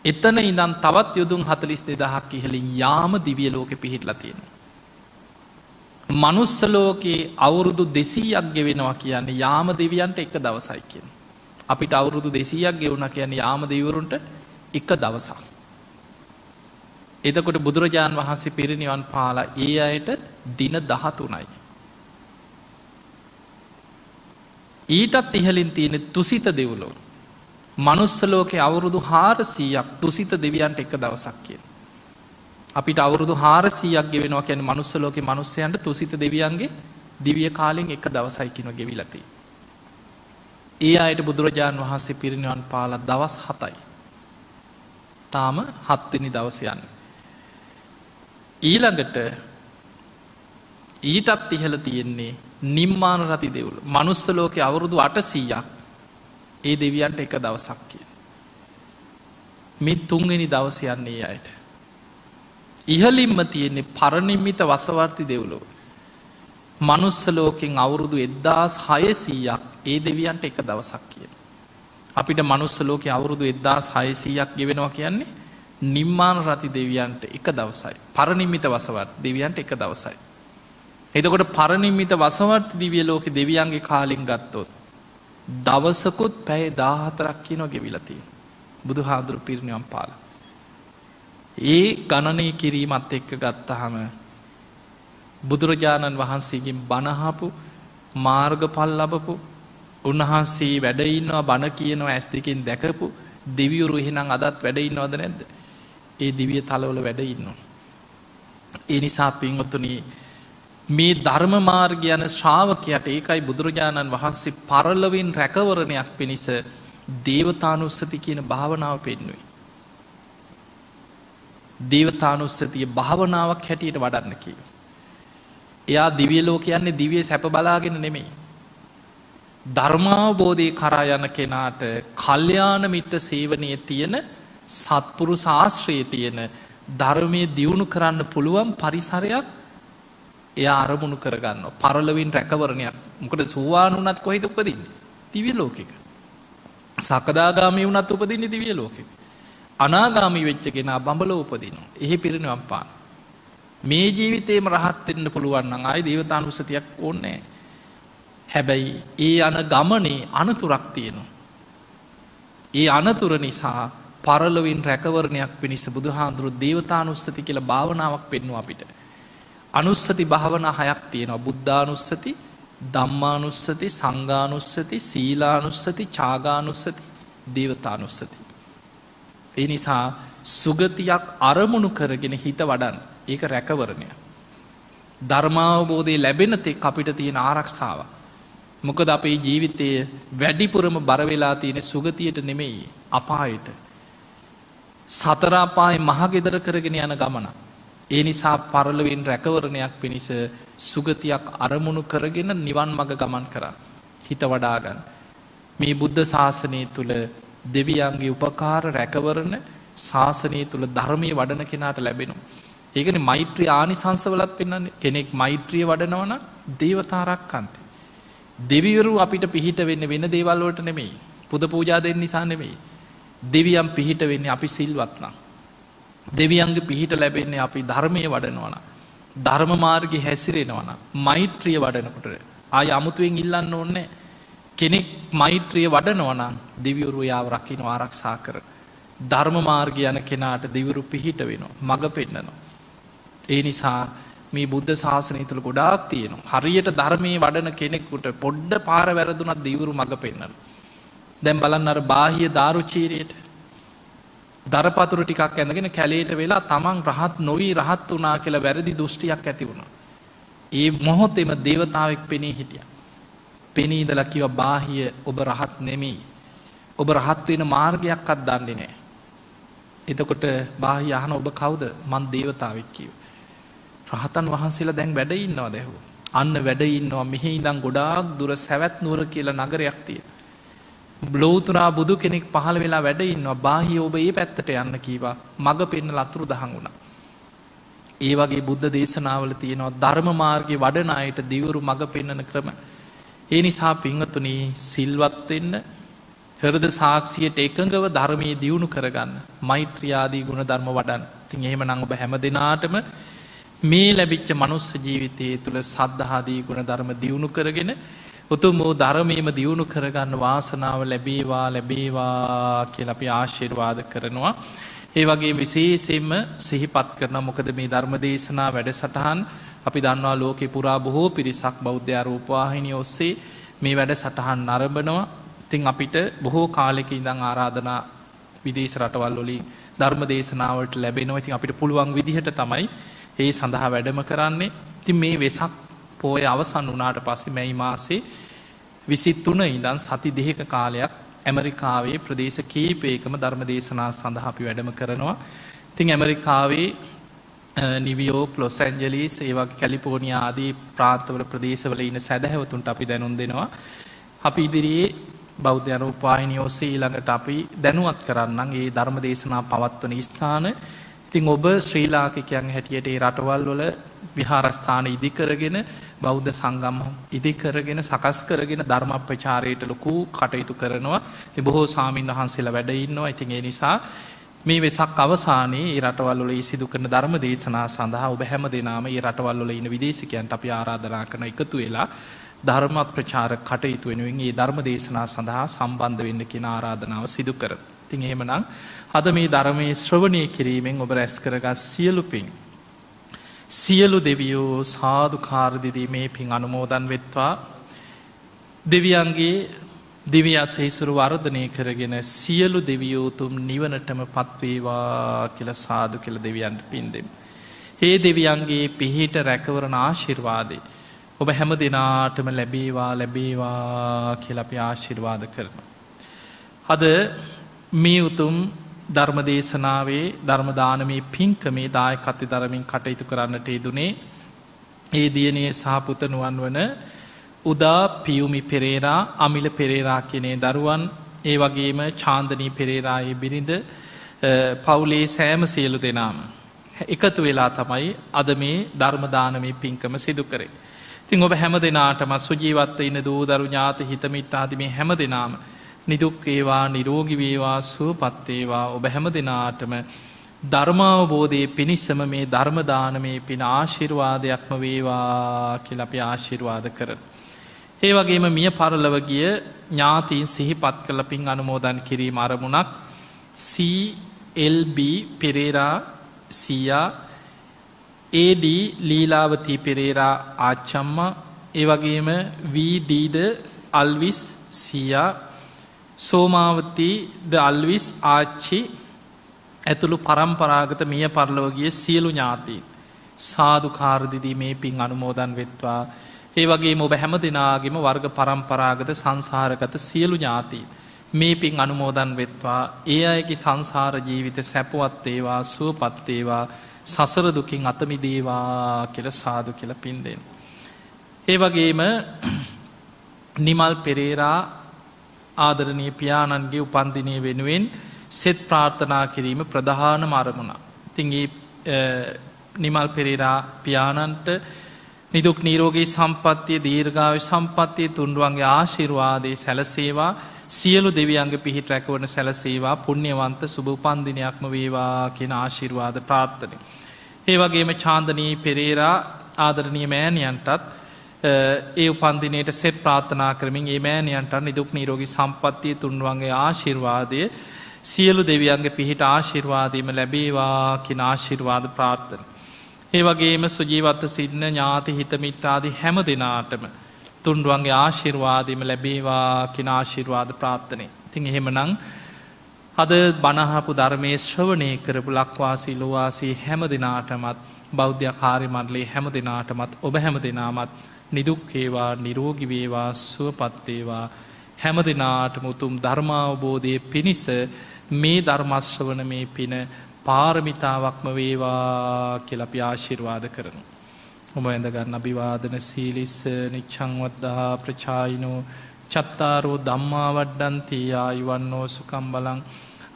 එතන ඉඳන් තවත් යොදුන් 42000ක් ඉහළින් යාම දිව්‍ය ලෝකෙ පිහිටලා තියෙනවා. මනුස්ස ලෝකේ අවුරුදු 200ක් ගෙවෙනවා කියන්නේ යාම දෙවියන්ට එක දවසයි කියන. අපිට අවුරුදු 200ක් ගෙවුණා කියන්නේ යාම දෙවිවරුන්ට එක දවසක්. එතකොට බුදුරජාණන් වහන්සේ පිරිනිවන් පාලා ඒ අයට දින 13යි. ඊටත් ඉහළින් තියෙන තුසිත දෙව්ලොව. මනුස්ස ලෝකේ අවුරුදු 400ක් තුසිත දෙවියන්ට එක දවසක් කියන. අපිට අවුරුදු 400ක් ගෙවෙනවා කියන්නේ මනුස්ස ලෝකේ මිනිස්සයන්ට තුසිත දෙවියන්ගේ දිව්‍ය කාලෙන් එක දවසයි කිනෝ ගෙවිලා තියෙන්නේ. ඒ අයට බුදුරජාණන් වහන්සේ පිරිනිවන් පාලා දවස් 7යි. තාම 7 වෙනි දවසේ යන්නේ. ඊළඟට ඊටත් ඉහළ තියෙන්නේ නිම්මාන රති දෙව්ලොව. මනුස්ස ලෝකේ අවුරුදු 800ක් ඒ දෙවියන්ට එක දවසක් කියන. මේ 3 වෙනි දවසේ යන්නේ ඒ අයට. ඉහළින්ම තියෙන්නේ පරිනිම්මිත වසවර්ති දෙව්ලොව. මනුස්ස ලෝකෙන් අවුරුදු 1600ක් ඒ දෙවියන්ට එක දවසක් කියන. අපිට මනුස්ස ලෝකේ අවුරුදු 1600ක් ගෙවෙනවා කියන්නේ නිම්මාන රති දෙවියන්ට එක දවසයි. පරිනිම්මිත වසවර්ති දෙවියන්ට එක දවසයි. එතකොට පරිනිම්මිත වසවර්ති දිව්‍ය ලෝකේ දෙවියන්ගේ කාලෙන් ගත්තොත් දවසකුත් පැය 14ක් කියනවා ගෙවිලා තියෙනවා. බුදුහාඳුරු පිරිනිවන් පාලා. ඒ ගණනය කිරීමත් එක්ක ගත්තහම බුදුරජාණන් වහන්සේගෙන් බණ අහපු මාර්ගඵල ලැබපු උන්වහන්සේ වැඩ ඉන්නවා බණ කියනවා ඇස් දෙකෙන් දැකපු දෙවිවරු එහෙනම් අදත් වැඩ ඉන්නවද නැද්ද? ඒ දිව්‍ය තලවල වැඩ ඉන්නවා. ඒ නිසා පින්වතුනි මේ ධර්ම මාර්ගය යන ශ්‍රාවකයාට ඒකයි බුදුරජාණන් වහන්සේ පරලොවින් රැකවරණයක් පිණිස දේවතානුස්සති කියන භාවනාව පෙන්වුවේ. දේවතානුස්සතිය භාවනාවක් හැටියට වඩන්න කියනවා. එයා දිව්‍ය ලෝක යන්නේ දිව්‍ය සැප බලාගෙන නෙමෙයි. ධර්මාවබෝධය කරා යන කෙනාට කල්යාණ මිත්‍ර සේවනයේ තියෙන සත්පුරුෂ ආශ්‍රයේ තියෙන ධර්මය දියුණු කරන්න පුළුවන් පරිසරයක් එයා අරමුණු කරගන්නවා. පරලොවින් රැකවරණයක්. මොකද සෝවාන් වුණත් කොහෙද උපදින්නේ? දිව්‍ය ලෝකෙක. සකදාගාමී වුණත් උපදින්නේ දිව්‍ය ලෝකෙක. අනාගාමී වෙච්ච කෙනා බඹලෝ උපදිනවා. එහි පිරිනිවන් පාන. මේ ජීවිතේම රහත් වෙන්න පුළුවන් නම් ආයි දේවතානුස්සතියක් ඕනේ නැහැ. හැබැයි ඒ යන ගමනේ අනතුරක් තියෙනවා. ඒ අනතුර නිසා පරලොවින් රැකවරණයක් පිණිස බුදුහාඳුරු දේවතානුස්සති කියලා භාවනාවක් පෙන්වුවා අපිට. අනුස්සති භාවනා හයක් තියෙනවා. බුද්ධානුස්සති, ධම්මානුස්සති, සංඝානුස්සති, සීලානුස්සති, ඡාගානුස්සති, දේවතානුස්සති. ඒ නිසා සුගතියක් අරමුණු කරගෙන හිත වඩන්න. ඒක රැකවරණය. ධර්මාවබෝධය ලැබෙන තෙක් අපිට තියෙන ආරක්ෂාව. මොකද අපේ ජීවිතයේ වැඩිපුරම බර වෙලා තියෙන සුගතියට නෙමෙයි අපායට. සතර අපායේ මහගෙදර කරගෙන යන ගමන. ඒ නිසා පරලොවින් රැකවරණයක් පිණිස සුගතියක් අරමුණු කරගෙන නිවන් මඟ ගමන් කරා. හිත වඩා ගන්න. මේ බුද්ධ ශාසනය තුල දෙවියන්ගේ උපකාර රැකවරණ ශාසනය තුල ධර්මයේ වඩන කෙනාට ලැබෙනවා. ඒකනේ මෛත්‍රී ආනිසංසවලත් පෙන්වන්නේ. කෙනෙක් මෛත්‍රිය වඩනවා නම් දේවතාරක්කන්ති. දෙවිවරු අපිට පිහිට වෙන්නේ වෙන දේවල් වලට නෙමෙයි. පුද පූජා දෙන්න නිසා නෙමෙයි. දෙවියන් පිහිට වෙන්නේ අපි සිල්වත් නම්. දෙවියන්ගේ පිහිට ලැබෙන්නේ අපි ධර්මයේ වඩනවා නම්. ධර්ම මාර්ගේ හැසිරෙනවා නම්. මෛත්‍රිය වඩනකොට ආය අමුතුවෙන් ඉල්ලන්න ඕනේ. කෙනෙක් මෛත්‍රිය වඩනවා නම් දෙවිවරු යාව රකින්න ආරක්ෂා කර. ධර්ම මාර්ගය යන කෙනාට දෙවිවරු පිහිට වෙනවා. මඟ පෙන්නනවා. ඒ නිසා මේ බුද්ධ ශාසනය තුළ ගොඩාක් තියෙනවා. හරියට ධර්මයේ වඩන කෙනෙකුට පොඩ්ඩ පාර වැරදුනත් දෙවිවරු මඟ පෙන්නනවා. දැන් බලන්න අර බාහිය දාරුචීරියට දරපතුරු ටිකක් ඇඳගෙන කැලේට වෙලා තමන් රහත් නොවි රහත් වුණා කියලා වැරදි දෘෂ්ටියක් ඇති වුණා. ඒ මොහොතේම දේවතාවෙක් පෙනී හිටියා. පෙනී ඉඳලා කිව්වා බාහිය ඔබ රහත් නෙමෙයි. ඔබ රහත් වෙන මාර්ගයක්වත් දන්නේ නැහැ. එතකොට බාහිය අහන ඔබ කවුද? මං දේවතාවෙක් කිව්වා. රහතන් වහන්සේලා දැන් වැඩ ඉන්නවද ඇහුවා. අන්න වැඩ ඉන්නවා. මෙහි ඉඳන් ගොඩාක් දුර සවැත් නුවර කියලා නගරයක් තියෙනවා. ලෝතුරා බුදු කෙනෙක් පහළ වෙලා වැඩ ඉන්නවා. බාහිය ඔබ ඒ පැත්තට යන්න කීවා. මග පෙන්නලා අතුරු දහන් වුණා. ඒ වගේ බුද්ධ දේශනාවල තියෙනවා ධර්ම මාර්ගේ වඩන අයට දිවුරු මග පෙන්නන ක්‍රම. ඒ නිසා පින්වතුනි සිල්වත් වෙන්න, හෘද සාක්ෂියට එකඟව ධර්මයේ දියුණු කරගන්න, මෛත්‍රී ආදී ගුණ ධර්ම වඩන්න. ඉතින් එහෙමනම් ඔබ හැම දිනාටම මේ ලැබිච්ච මනුස්ස ජීවිතයේ තුල සද්ධාදී ගුණ ධර්ම දියුණු කරගෙන උතුම් වූ ධර්මයේම දියුණු කරගන්න වාසනාව ලැබේවා ලැබේවා කියලා අපි ආශිර්වාද කරනවා. ඒ වගේ විශේෂයෙන්ම සිහිපත් කරනවා. මොකද මේ ධර්ම දේශනා වැඩසටහන් අපි දන්නවා ලෝකේ පුරා බොහෝ පිරිසක් බෞද්ධ රූපවාහිනිය ඔස්සේ මේ වැඩසටහන් ආරම්භනවා. ඉතින් අපිට බොහෝ කාලෙක ඉඳන් ආරාධනා විදේශ රටවල් වලින් ධර්ම දේශනාවලට ලැබෙනවා. ඉතින් අපිට පුළුවන් විදිහට තමයි ඒ සඳහා වැඩම කරන්නේ. ඉතින් මේ වෙසක් පෝය අවසන් වුණාට පස්සේ මැයි මාසේ 23 ඉඳන් සති දෙකක කාලයක් ඇමරිකාවේ ප්‍රදේශ කීපයකම ධර්ම දේශනා සඳහා අපි වැඩම කරනවා. ඉතින් ඇමරිකාවේ නිවියෝක්, ලොස් ඇන්ජලිස්, ඒ වගේ කැලිෆෝනියා ආදී ප්‍රාන්තවල ප්‍රදේශවල ඉන්න සැදැහැවතුන්ට අපි දැනුම් දෙනවා. අපි ඉදිරියේ බෞද්ධ රූපවාහිනිය ඔස්සේ ඊළඟට අපි දැනුවත් කරන්නම් මේ ධර්ම දේශනා පවත්වන ස්ථාන. ඉතින් ඔබ ශ්‍රී ලාංකිකයන් හැටියට මේ රටවල් වල විහාරස්ථාන ඉදි කරගෙන බෞද්ධ සංගම් ඉදි කරගෙන සකස් කරගෙන ධර්ම ප්‍රචාරයට ලොකු කටයුතු කරනවා. ඉතින් බොහෝ ස්වාමීන් වහන්සේලා වැඩ ඉන්නවා. ඉතින් ඒ නිසා මේ වෙසක් අවසානයේ මේ රටවල් වල සිදු කරන ධර්ම දේශනා සඳහා ඔබ හැම දිනම මේ රටවල් වල ඉන්න විදේශිකයන්ට අපි ආරාධනා කරන එකතු වෙලා ධර්ම ප්‍රචාර කටයුතු වෙනුවෙන් මේ ධර්ම දේශනා සඳහා සම්බන්ධ වෙන්න කියන ආරාධනාව සිදු කරනවා. ඉතින් එහෙමනම් අද මේ ධර්මයේ ශ්‍රවණය කිරීමෙන් ඔබ රැස් කරගත් සියලු පින් සියලු දෙවියෝ සාදුකාර දෙදී මේ පින් අනුමෝදන් වෙත්වා. දෙවියන්ගේ දිව්‍ය අසහිසුරු වර්ධනය කරගෙන සියලු දෙවියෝ උතුම් නිවනටම පත්වේවා කියලා සාදු කියලා දෙවියන්ට පින් දෙමු. ඒ දෙවියන්ගේ පිහිට රැකවරණ ආශිර්වාදේ ඔබ හැම දිනාටම ලැබේවා ලැබේවා කියලා අපි ආශිර්වාද කරනවා. අද මේ උතුම් ධර්ම දේශනාවේ ධර්ම දානමේ පින්කමේ දායකත්වයෙන් ධර්මයෙන් කටයුතු කරන්නට යෙදුනේ ඒ දියණිය සහ පුතණුවන් වන උදා පියුමි පෙරේරා අමිල පෙරේරා කියන දරුවන් ඒ වගේම චාන්දනී පෙරේරාගේ බිරිඳ පවුලේ සෑම සියලු දෙනාම එකතු වෙලා තමයි අද මේ ධර්ම දානමේ පින්කම සිදු කරේ. ඉතින් ඔබ හැම දිනාටම සුජීවත්ව ඉන්න දූ දරු ඥාති හිත මිත්‍ර ආදී මේ හැම දිනාම නිදුක් වේවා නිරෝගී වේවා සුවපත් වේවා ඔබ හැම දිනාටම ධර්මාවබෝධයේ පිණිසම මේ ධර්ම දානමේ පින ආශිර්වාදයක්ම වේවා කියලා අපි ආශිර්වාද කරමු. ඒ වගේම මිය පරලොව ගිය ඥාතීන් සිහිපත් කළ පින් අනුමෝදන් කිරීම අරමුණක් CLB පෙරේරා සියා AD ලීලාවතී පෙරේරා ආච්චම්මා ඒ වගේම VD අල්විස් සියා සෝමාවතී ද අල්විස් ආච්චි ඇතුළු පරම්පරාගත මිය පරලොව ගිය සියලු ඥාතීන් සාදුකාර දීදී මේ පින් අනුමෝදන් වෙත්වා. ඒ වගේම ඔබ හැම දිනාගෙම වර්ග පරම්පරාගත සංසාරගත සියලු ඥාතීන් මේ පින් අනුමෝදන් වෙත්වා. ඒ අයගේ සංසාර ජීවිත සැපවත් වේවා සුවපත් වේවා සසර දුකින් අත මිදේවා කියලා සාදු කියලා පින් දෙන්න. ඒ වගේම නිමල් පෙරේරා ආදරණීය පියාණන්ගේ උපන්දිනය වෙනුවෙන් සෙත් ප්‍රාර්ථනා කිරීම ප්‍රධානම අරමුණක්. ඉතින් නිමල් පෙරේරා පියාණන්ට නිදුක් නිරෝගී සම්පන්නිය දීර්ඝායු සම්පන්නිය තුන්රුවන්ගේ ආශිර්වාදයේ සැලසේවා. සියලු දෙවියන්ගේ පිහිට රැකවරණ සැලසේවා. පුණ්‍යවන්ත සුබ උපන්දිනයක්ම වේවා කියන ආශිර්වාද ප්‍රාර්ථනාවයි. ඒ වගේම චාන්දනී පෙරේරා ආදරණීය මෑණියන්ටත් ඒ උපන්දිනයට සෙත් ප්‍රාර්ථනා කරමින් ඒ මෑණියන්ට නිදුක් නිරෝගී සම්පන්නිය තුන්රුවන්ගේ ආශිර්වාදය සියලු දෙවියන්ගේ පිහිට ආශිර්වාදයම ලැබේවා කියන ආශිර්වාද ප්‍රාර්ථනාවයි. ඒ වගේම සුජීවත්ව සිටින ඥාති හිත මිත්‍ර ආදී හැම දිනාටම තුන්රුවන්ගේ ආශිර්වාදයම ලැබේවා කියන ආශිර්වාද ප්‍රාර්ථනාවයි. ඉතින් එහෙමනම් අද බණ අහපු ධර්මයේ ශ්‍රවණය කරපු ලක්වාසී ලෝවාසී හැම දිනාටමත් බෞද්ධ කාර්ය මණ්ඩලයේ හැම දිනාටමත් ඔබ හැම දිනාමත් නිදුක් වේවා නිරෝගී වේවා සුවපත් වේවා හැම දිනාටම උතුම් ධර්මාවබෝධයේ පිණිස මේ ධර්ම ශ්‍රවණමේ පින පාරමිතාවක්ම වේවා කියලා අපි ආශිර්වාද කරනවා. ඔබ වැඳ ගන්න අභිවාදන සීලිස්ස නිච්ඡං වද්දා ප්‍රචායිනෝ චත්තාරෝ ධම්මා වඩ්ඩಂತಿ ආයුවන්නෝ සුඛං බලං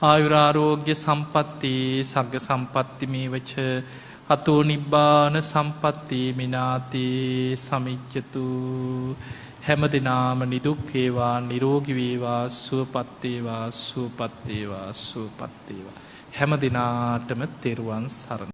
ආයුරාෝග්‍ය සම්පatti සග්ග සම්පatti මේවච අතෝ නිබ්බාන සම්පatti මිනාති සමිච්ඡතු. හැම දිනාම නිදුක් වේවා නිරෝගී වේවා සුවපත් වේවා සුවපත් වේවා සුවපත් වේවා. හැම දිනාටම තෙරුවන් සරණයි.